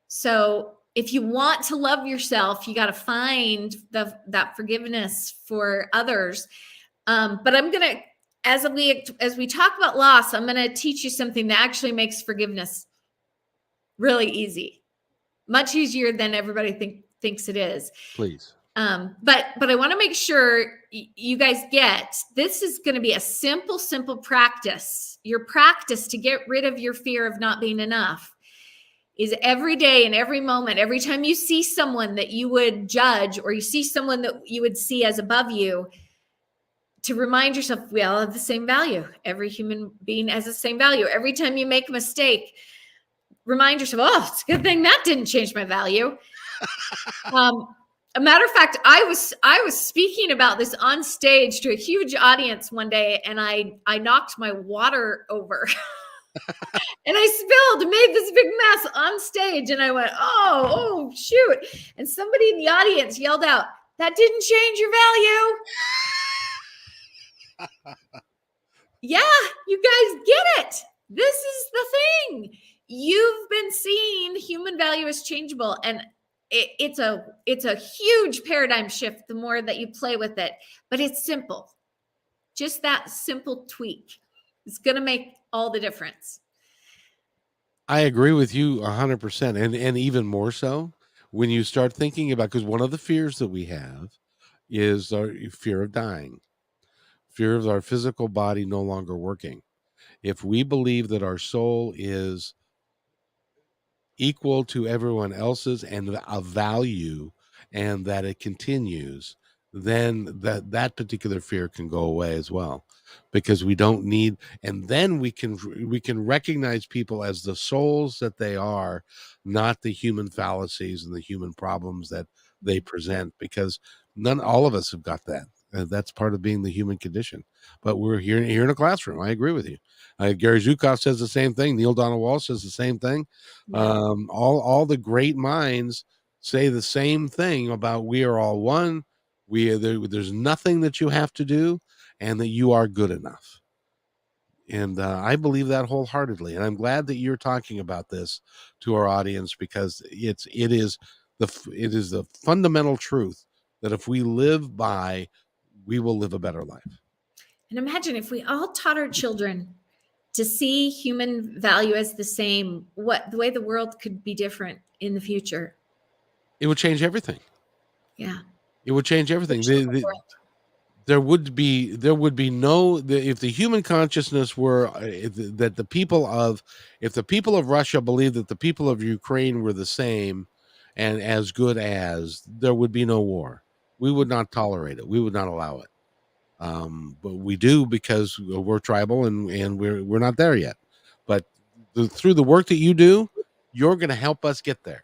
So if you want to love yourself, you got to find that forgiveness for others. But I'm gonna, as we talk about loss, I'm gonna teach you something that actually makes forgiveness really easy, much easier than everybody thinks it is. Please. But I want to make sure you guys get this is going to be a simple practice. Your practice to get rid of your fear of not being enough is every day and every moment, every time you see someone that you would judge or you see someone that you would see as above you, to remind yourself we all have the same value. Every human being has the same value. Every time you make a mistake, remind yourself, oh, it's a good thing that didn't change my value. A matter of fact, I was speaking about this on stage to a huge audience one day, and I knocked my water over. And I spilled, made this big mess on stage, and I went, oh, shoot. And somebody in the audience yelled out, that didn't change your value. Yeah, you guys get it. This is the thing. You've been seeing human value as changeable, and it's a huge paradigm shift the more that you play with it. But it's simple. Just that simple tweak is going to make all the difference. I agree with you 100%, and even more so when you start thinking about, because one of the fears that we have is our fear of dying, fear of our physical body no longer working. If we believe that our soul is equal to everyone else's and a value, and that it continues, then that particular fear can go away as well, because we don't need, and then we can recognize people as the souls that they are, not the human fallacies and the human problems that they present, because none all of us have got that. That's part of being the human condition. But we're here in a classroom. I agree with you. Gary Zukov says the same thing. Neil Donald Walsh says the same thing. Yeah. All the great minds say the same thing about we are all one. There's nothing that you have to do, and that you are good enough. And I believe that wholeheartedly. And I'm glad that you're talking about this to our audience, because it is the fundamental truth that if we live by, we will live a better life. And imagine if we all taught our children to see human value as the same, what the way the world could be different in the future. It would change everything. Yeah. It would change everything. The there would be no if the human consciousness were that the people of if the people of Russia believed that the people of Ukraine were the same and as good as, there would be no war. We would not tolerate it. We would not allow it. But we do, because we're tribal, and we're not there yet. But through the work that you do, you're going to help us get there.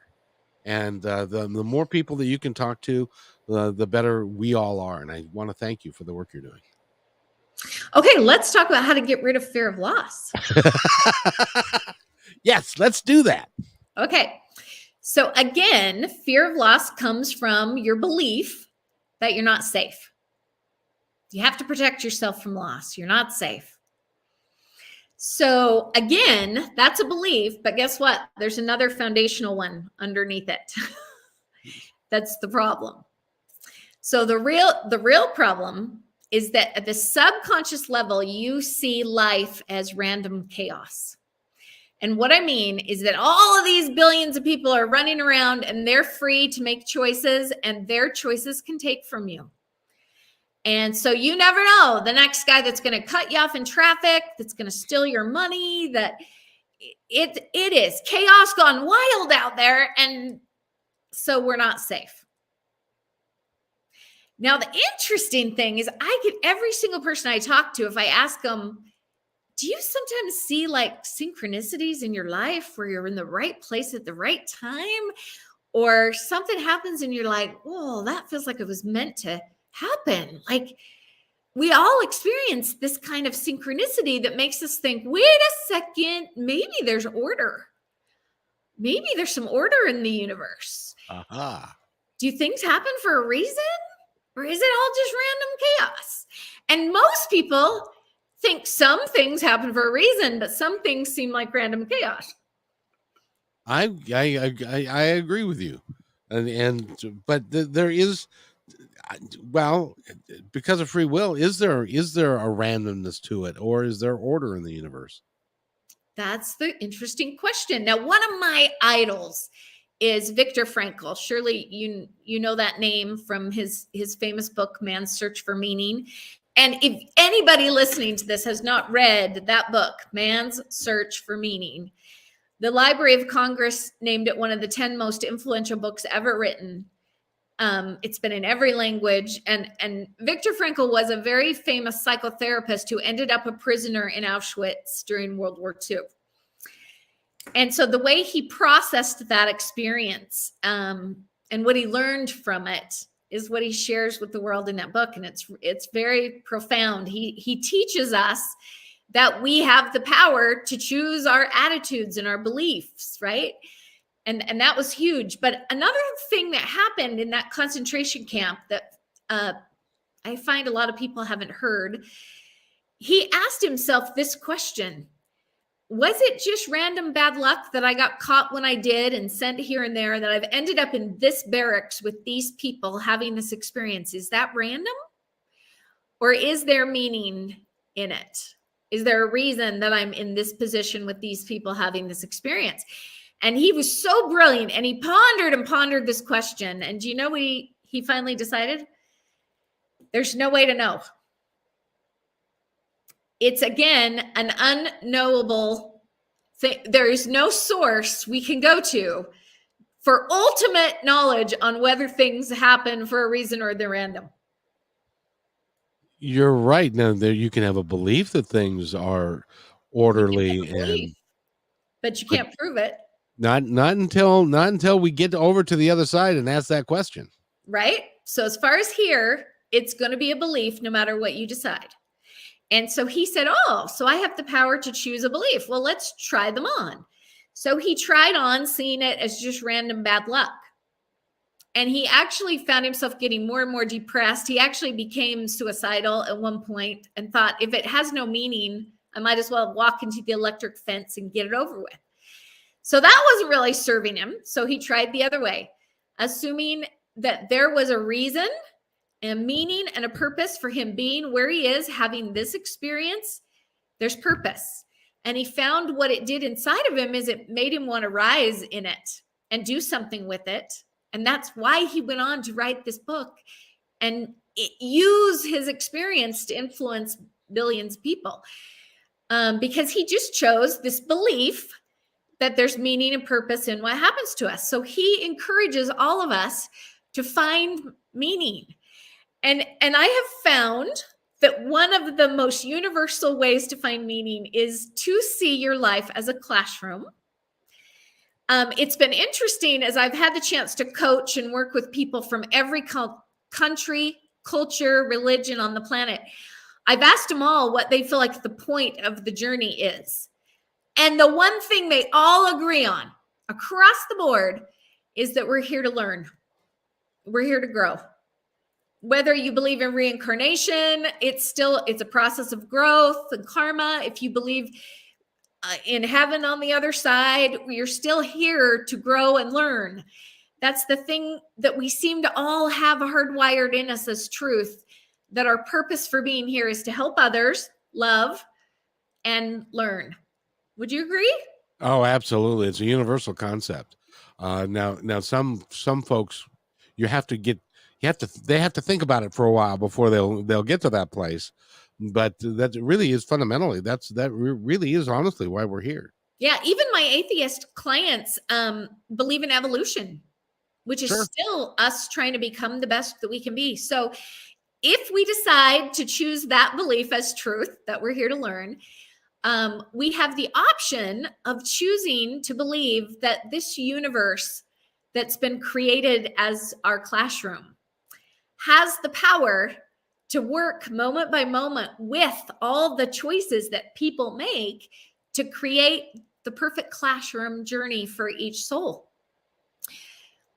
And the more people that you can talk to, the better we all are. And I want to thank you for the work you're doing. Okay, let's talk about how to get rid of fear of loss. Yes, let's do that. Okay. So again, fear of loss comes from your belief that you're not safe. You have to protect yourself from loss. You're not safe. So again, that's a belief, but guess what? There's another foundational one underneath it. That's the problem. So the real problem is that at the subconscious level, you see life as random chaos. And what I mean is that all of these billions of people are running around and they're free to make choices, and their choices can take from you. And so you never know the next guy that's going to cut you off in traffic, that's going to steal your money, that it is chaos gone wild out there. And so we're not safe. Now, the interesting thing is I get every single person I talk to, if I ask them, do you sometimes see like synchronicities in your life where you're in the right place at the right time, or something happens and you're like, oh, that feels like it was meant to happen? Like, we all experience this kind of synchronicity that makes us think, wait a second, maybe there's order. Maybe there's some order in the universe. Do things happen for a reason? Or is it all just random chaos? And most people think some things happen for a reason, but some things seem like random chaos. I agree with you, but there is, well, because of free will, is there a randomness to it, or is there order in the universe? That's the interesting question. Now, one of my idols is Viktor Frankl. Surely you know that name from his famous book, Man's Search for Meaning. And if anybody listening to this has not read that book, Man's Search for Meaning, the Library of Congress named it one of the 10 most influential books ever written. It's been in every language. And Viktor Frankl was a very famous psychotherapist who ended up a prisoner in Auschwitz during World War II. And so the way he processed that experience and what he learned from it is what he shares with the world in that book. And it's very profound. He teaches us that we have the power to choose our attitudes and our beliefs, right? And that was huge. But another thing that happened in that concentration camp that I find a lot of people haven't heard, he asked himself this question: was it just random bad luck that I got caught when I did and sent here and there, that I've ended up in this barracks with these people having this experience? Is that random? Or is there meaning in it? Is there a reason that I'm in this position with these people having this experience? And he was so brilliant, and he pondered and pondered this question. And do you know what he finally decided? There's no way to know. It's, again, an unknowable thing. There is no source we can go to for ultimate knowledge on whether things happen for a reason or they're random. You're right. Now, there you can have a belief that things are orderly, but you can't prove it. Not until we get over to the other side and ask that question. Right? So as far as here, it's going to be a belief no matter what you decide. And so he said, oh, so I have the power to choose a belief. Well, let's try them on. So he tried on seeing it as just random bad luck. And he actually found himself getting more and more depressed. He actually became suicidal at one point and thought, if it has no meaning, I might as well walk into the electric fence and get it over with. So that wasn't really serving him. So he tried the other way, assuming that there was a reason and a meaning and a purpose for him being where he is, having this experience. There's purpose. And he found what it did inside of him is it made him want to rise in it and do something with it. And that's why he went on to write this book and use his experience to influence billions of people, because he just chose this belief that there's meaning and purpose in what happens to us. So he encourages all of us to find meaning. And I have found that one of the most universal ways to find meaning is to see your life as a classroom. It's been interesting as I've had the chance to coach and work with people from every country, culture, religion on the planet. I've asked them all what they feel like the point of the journey is. And the one thing they all agree on across the board is that we're here to learn. We're here to grow. Whether you believe in reincarnation, it's a process of growth and karma. If you believe in heaven on the other side, you're still here to grow and learn. That's the thing that we seem to all have hardwired in us as truth, that our purpose for being here is to help others, love, and learn. Would you agree? Oh, absolutely. It's a universal concept. Now, some folks, you have to get, they have to think about it for a while before they'll get to that place. But that really is fundamentally, that really is honestly why we're here. Yeah, even my atheist clients believe in evolution, which is Sure. still us trying to become the best that we can be. So if we decide to choose that belief as truth, that we're here to learn, we have the option of choosing to believe that this universe that's been created as our classroom has the power to work moment by moment with all the choices that people make to create the perfect classroom journey for each soul.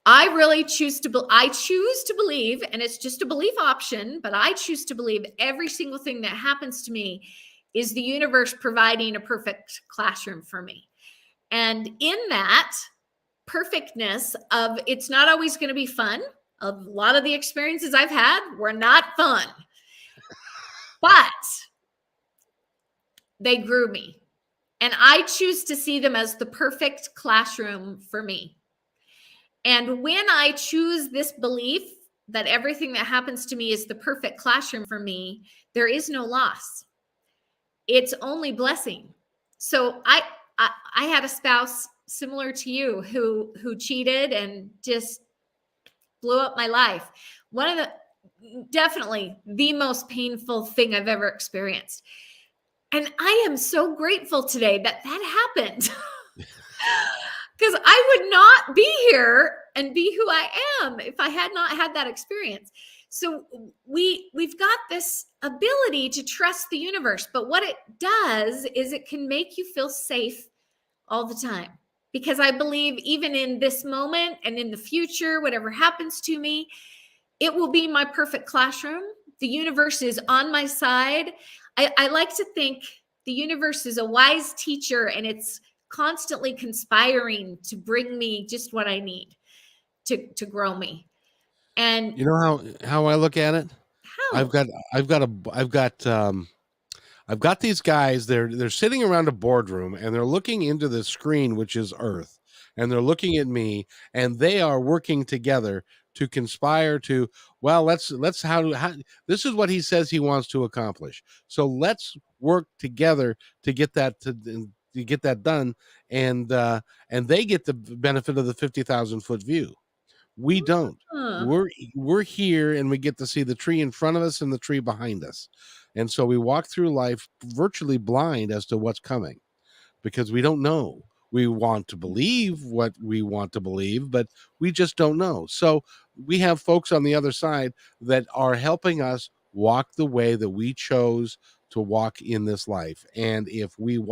I really choose to believe, and it's just a belief option, but I choose to believe every single thing that happens to me is the universe providing a perfect classroom for me. And in that perfectness of, it's not always going to be fun. A lot of the experiences I've had were not fun, but they grew me. And I choose to see them as the perfect classroom for me. And when I choose this belief that everything that happens to me is the perfect classroom for me, there is no loss. It's only blessing. So I had a spouse similar to you who cheated and just blew up my life. Definitely the most painful thing I've ever experienced. And I am so grateful today that happened. Because I would not be here and be who I am if I had not had that experience. So we've got this ability to trust the universe, but what it does is it can make you feel safe all the time. Because I believe even in this moment and in the future, whatever happens to me, it will be my perfect classroom. The universe is on my side. I like to think the universe is a wise teacher, and it's constantly conspiring to bring me just what I need to grow me. And You know how I look at it? I've how? got I've got a I've got these guys, they're sitting around a boardroom and they're looking into the screen, which is Earth, and they're looking at me, and they are working together to conspire to, well, let's how this is what he says he wants to accomplish. So let's work together to get that to get that done, and they get the benefit of the 50,000-foot view. We don't. Huh. We're here and we get to see the tree in front of us and the tree behind us. And so we walk through life virtually blind as to what's coming because we don't know. We want to believe what we want to believe, but we just don't know. So we have folks on the other side that are helping us walk the way that we chose to walk in this life. And if we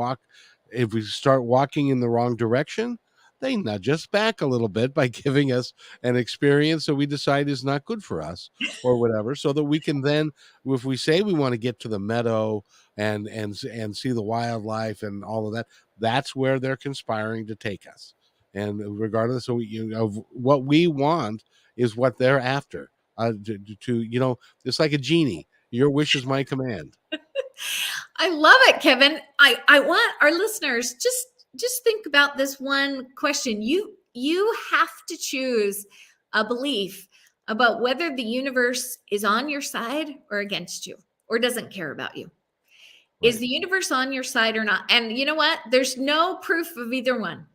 start walking in the wrong direction, they nudge us back a little bit by giving us an experience that we decide is not good for us or whatever, so that we can then, if we say we want to get to the meadow and see the wildlife and all of that, that's where they're conspiring to take us. And regardless of what we want is what they're after. It's like a genie. Your wish is my command. I love it, Kevin. I want our listeners just think about this one question. You have to choose a belief about whether the universe is on your side or against you or doesn't care about you. Is Right. the universe on your side or not? And you know what? There's no proof of either one.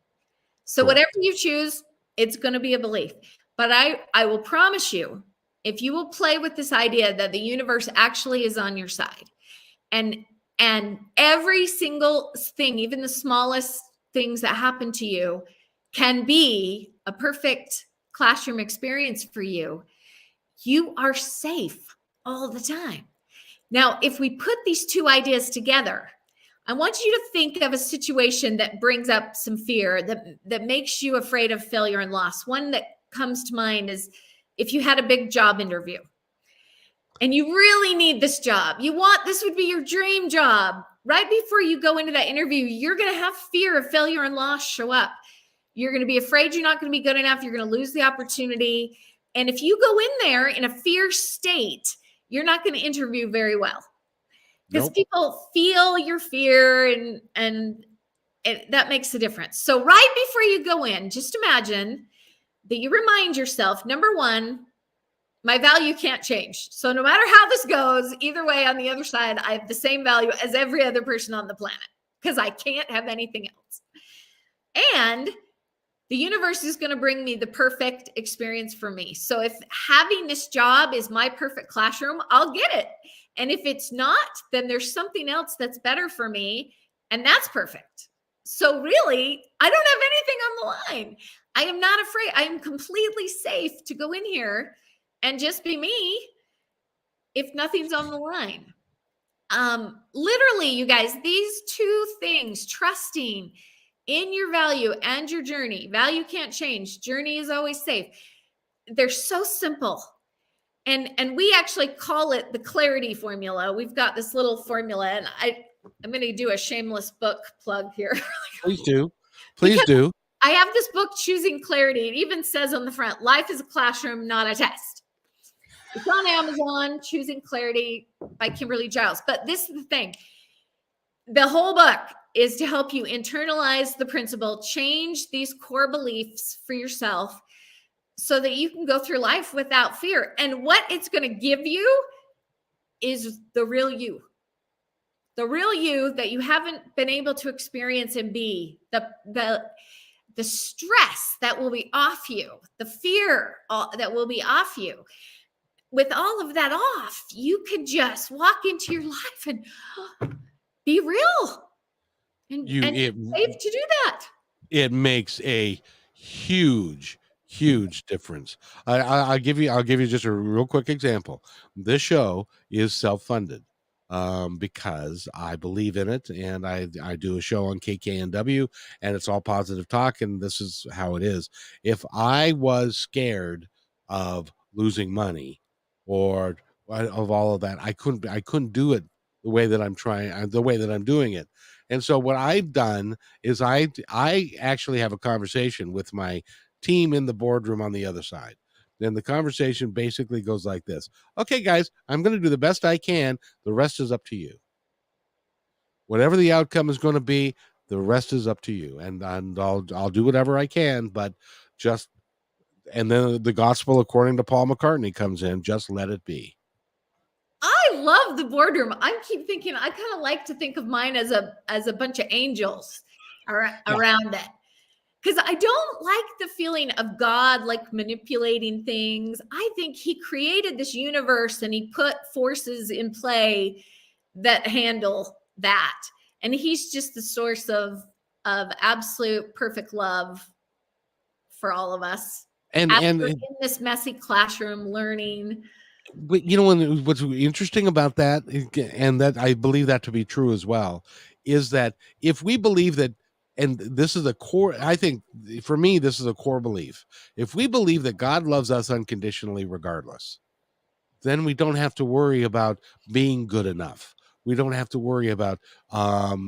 So whatever Correct. you choose, it's going to be a belief. But I will promise you, if you will play with this idea that the universe actually is on your side, and every single thing, even the smallest things that happen to you, can be a perfect classroom experience for you, you are safe all the time. Now, if we put these two ideas together, I want you to think of a situation that brings up some fear, that makes you afraid of failure and loss. One that comes to mind is if you had a big job interview and you really need this job. This would be your dream job. Right before you go into that interview, you're going to have fear of failure and loss show up. You're going to be afraid you're not going to be good enough. You're going to lose the opportunity. And if you go in there in a fear state, you're not going to interview very well because Nope. people feel your fear, and that makes a difference. So right before you go in, just imagine that you remind yourself, number one, my value can't change. So no matter how this goes, either way, on the other side, I have the same value as every other person on the planet because I can't have anything else. And the universe is going to bring me the perfect experience for me. So if having this job is my perfect classroom, I'll get it. And if it's not, then there's something else that's better for me, and that's perfect. So really, I don't have anything on the line. I am not afraid. I am completely safe to go in here and just be me if nothing's on the line. Literally, you guys, these two things, trusting in your value and your journey. Value can't change. Journey is always safe. They're so simple. And we actually call it the clarity formula. We've got this little formula, and I'm going to do a shameless book plug here. Please do. Please Because do. I have this book, Choosing Clarity. It even says on the front, life is a classroom, not a test. It's on Amazon, Choosing Clarity by Kimberly Giles. But this is the thing. The whole book is to help you internalize the principle, change these core beliefs for yourself so that you can go through life without fear. And what it's going to give you is the real you that you haven't been able to experience and be, the stress that will be off you, the fear that will be off you. With all of that off, you can just walk into your life and be real and You it safe to do that. it makes a huge difference. I'll give you just a real quick example. This show is self-funded because I believe in it, and I do a show on KKNW, and it's all positive talk, and this is how it is. If I was scared of losing money or of all of that, I couldn't do it the way that the way that I'm doing it. And so what I've done is I actually have a conversation with my team in the boardroom on the other side. Then the conversation basically goes like this. Okay, guys, I'm going to do the best I can. The rest is up to you. Whatever the outcome is going to be, the rest is up to you. And I'll do whatever I can, but just and then the gospel according to Paul McCartney comes in, just let it be. I love the boardroom. I keep thinking I kind of like to think of mine as a bunch of angels Yeah. around it. Because I don't like the feeling of God like manipulating things. I think he created this universe and he put forces in play that handle that. And he's just the source of absolute perfect love for all of us. And As and we're in this messy classroom learning. but you know, what's interesting about that, and that I believe that to be true as well, is that if we believe that, and this is a core, I think for me, this is a core belief. If we believe that God loves us unconditionally, regardless, then we don't have to worry about being good enough. We don't have to worry about my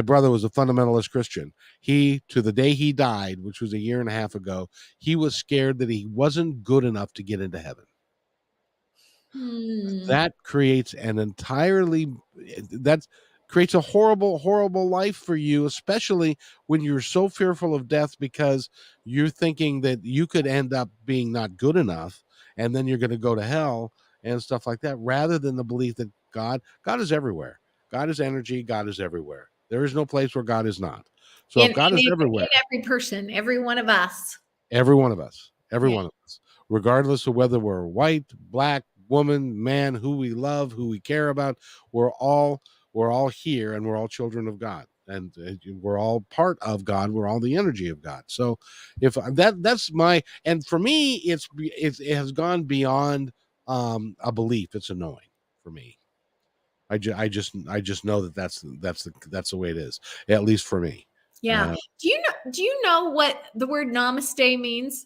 brother was a fundamentalist Christian. He, to the day he died, which was a year and a half ago, he was scared that he wasn't good enough to get into heaven. Hmm. That creates an entirely that's creates a horrible, horrible life for you, especially when you're so fearful of death because you're thinking that you could end up being not good enough and then you're going to go to hell and stuff like that, rather than the belief that God is everywhere. God is energy. God is everywhere. There is no place where God is not. So if God is In everywhere, every person, every one of us. every one of us, every Yeah. one of us, regardless of whether we're white, black, woman, man, who we love, who we care about, we're all here, and we're all children of God, and we're all part of God. We're all the energy of God. So, if that's my, and for me, it has gone beyond a belief. It's a knowing for me. I just know that that's the way it is, at least for me. Yeah. Do you know what the word namaste means?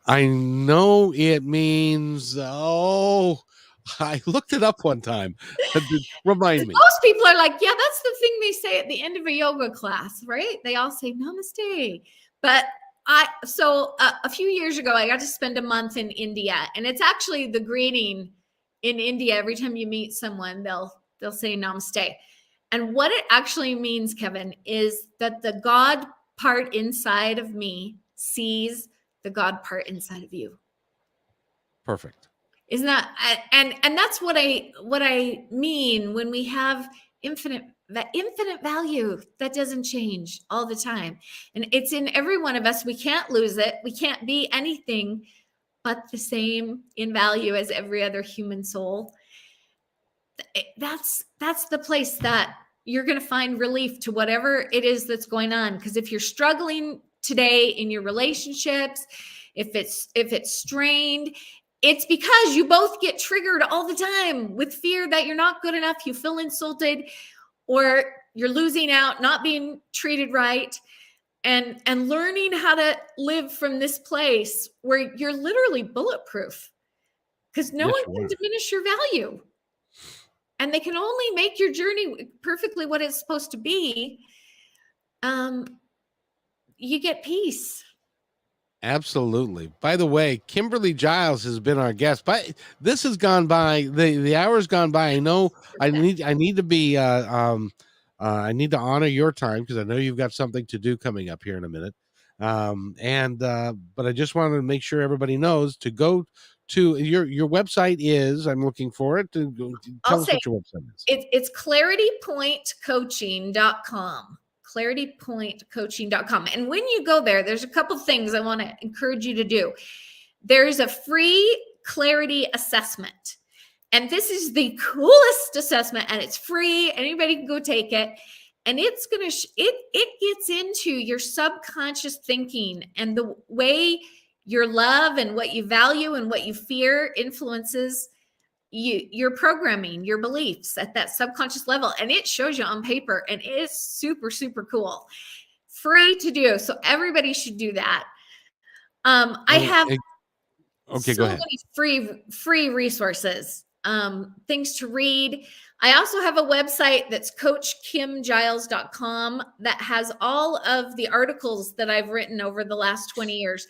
I know it means, I looked it up one time. Remind me. Most people are like, yeah, that's the thing they say at the end of a yoga class, right? They all say namaste. But a few years ago, I got to spend a month in India, and it's actually the greeting in India. Every time you meet someone, they'll say namaste. And what it actually means, Kevin, is that the God part inside of me sees the God part inside of you. Perfect. Isn't that, and that's what I mean when we have infinite value that doesn't change all the time, and it's in every one of us. We can't lose it. We can't be anything but the same in value as every other human soul. That's the place that you're going to find relief to whatever it is that's going on. Because if you're struggling today in your relationships, if it's strained, it's because you both get triggered all the time with fear that you're not good enough, you feel insulted, or you're losing out, not being treated right. And learning how to live from this place where you're literally bulletproof, because no one Yes, you can are. diminish your value, and they can only make your journey perfectly what it's supposed to be. um you get peace. Absolutely. By the way, Kimberly Giles has been our guest. But this has gone by. The hour's gone by. I know. I need to be. I need to honor your time because I know you've got something to do coming up here in a minute. And but I just wanted to make sure everybody knows to go to your website is. I'm looking for it. I'll Tell us say what your website is. it's claritypointcoaching.com. Claritypointcoaching.com. And when you go there, there's a couple things I want to encourage you to do. There's a free clarity assessment. And this is the coolest assessment, and it's free. Anybody can go take it. And it's going to, it gets into your subconscious thinking and the way your love and what you value and what you fear influences your programming, your beliefs at that subconscious level. And it shows you on paper, and it is super, super cool. Free to do. So everybody should do that. I have Okay, go so ahead. many free resources, things to read. I also have a website that's coachkimgiles.com that has all of the articles that I've written over the last 20 years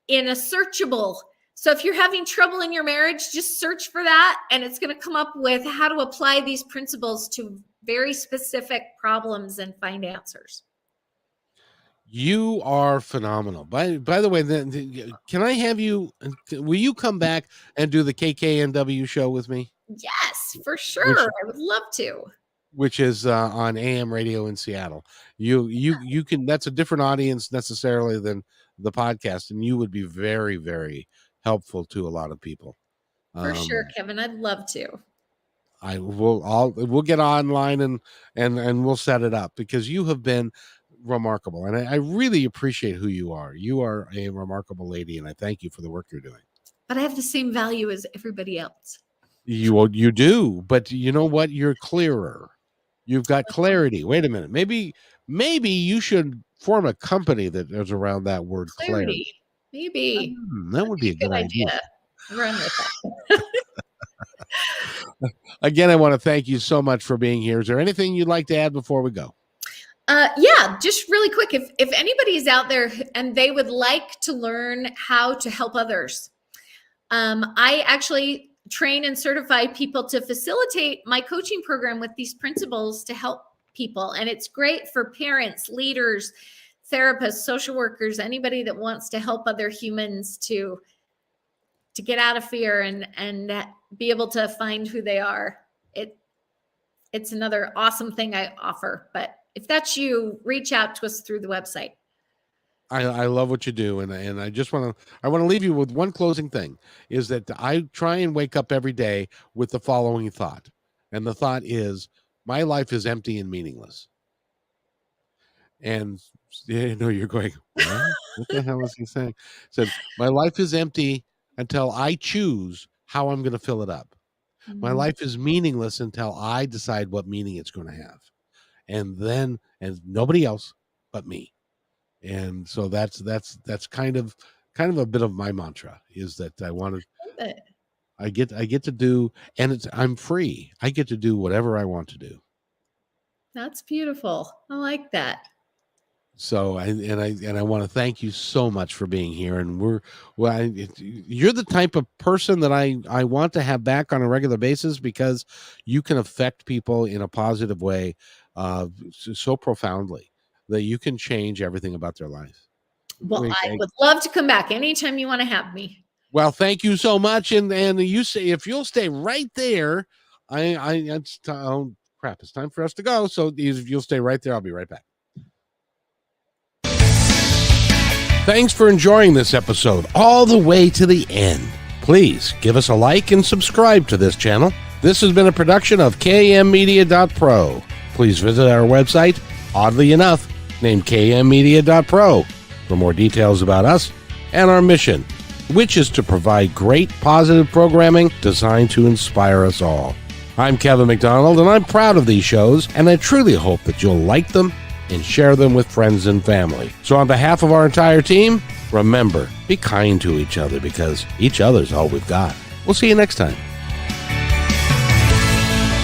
in a searchable. So if you're having trouble in your marriage, just search for that, and it's going to come up with how to apply these principles to very specific problems and find answers. You are phenomenal. By the way, can I have you? Will you come back and do the KKNW show with me, Yes, for which sure. I would love to. which is on AM radio in Seattle? You can. That's a different audience necessarily than the podcast, and you would be very, very helpful to a lot of people. For sure, Um, Kevin. I'd love to. we'll get online and we'll set it up because you have been remarkable, and I really appreciate who you are. You are a remarkable lady, and I thank you for the work you're doing. But I have the same value as everybody else. You do, but you know what? You're clearer. You've got clarity. Wait a minute. Maybe you should form a company that is around that word clarity. Clarity. Maybe. That That'd would be be a a good good idea. idea. Run with it. Again, I want to thank you so much for being here. Is there anything you'd like to add before we go? Yeah, just really quick. If anybody's out there and they would like to learn how to help others, I actually train and certify people to facilitate my coaching program with these principles to help people. And it's great for parents, leaders, therapists, social workers, anybody that wants to help other humans to get out of fear and be able to find who they are. It's another awesome thing I offer. But if that's you, reach out to us through the website. I love what you do, and I just want to leave you with one closing thing, is that I try and wake up every day with the following thought, and the thought is, my life is empty and meaningless. And you're going, what the hell is he saying? Said, my life is empty until I choose how I'm going to fill it up. My life is meaningless until I decide what meaning it's going to have, and nobody else but me. And so that's kind of a bit of my mantra, is that I get to do, and I'm free. I get to do whatever I want to do. That's beautiful. I like that. So I want to thank you so much for being here. And you're the type of person that I want to have back on a regular basis, because you can affect people in a positive way, so profoundly, that you can change everything about their life. Well, I would love to come back anytime you want to have me. Well, thank you so much. And you say, if you'll stay right there, it's time for us to go. So if you'll stay right there, I'll be right back. Thanks for enjoying this episode all the way to the end. Please give us a like and subscribe to this channel. This has been a production of kmmedia.pro. Please visit our website, oddly enough, named kmmedia.pro, for more details about us and our mission, which is to provide great positive programming designed to inspire us all. I'm Kevin McDonald, and I'm proud of these shows, and I truly hope that you'll like them and share them with friends and family. So on behalf of our entire team, remember, be kind to each other, because each other's all we've got. We'll see you next time.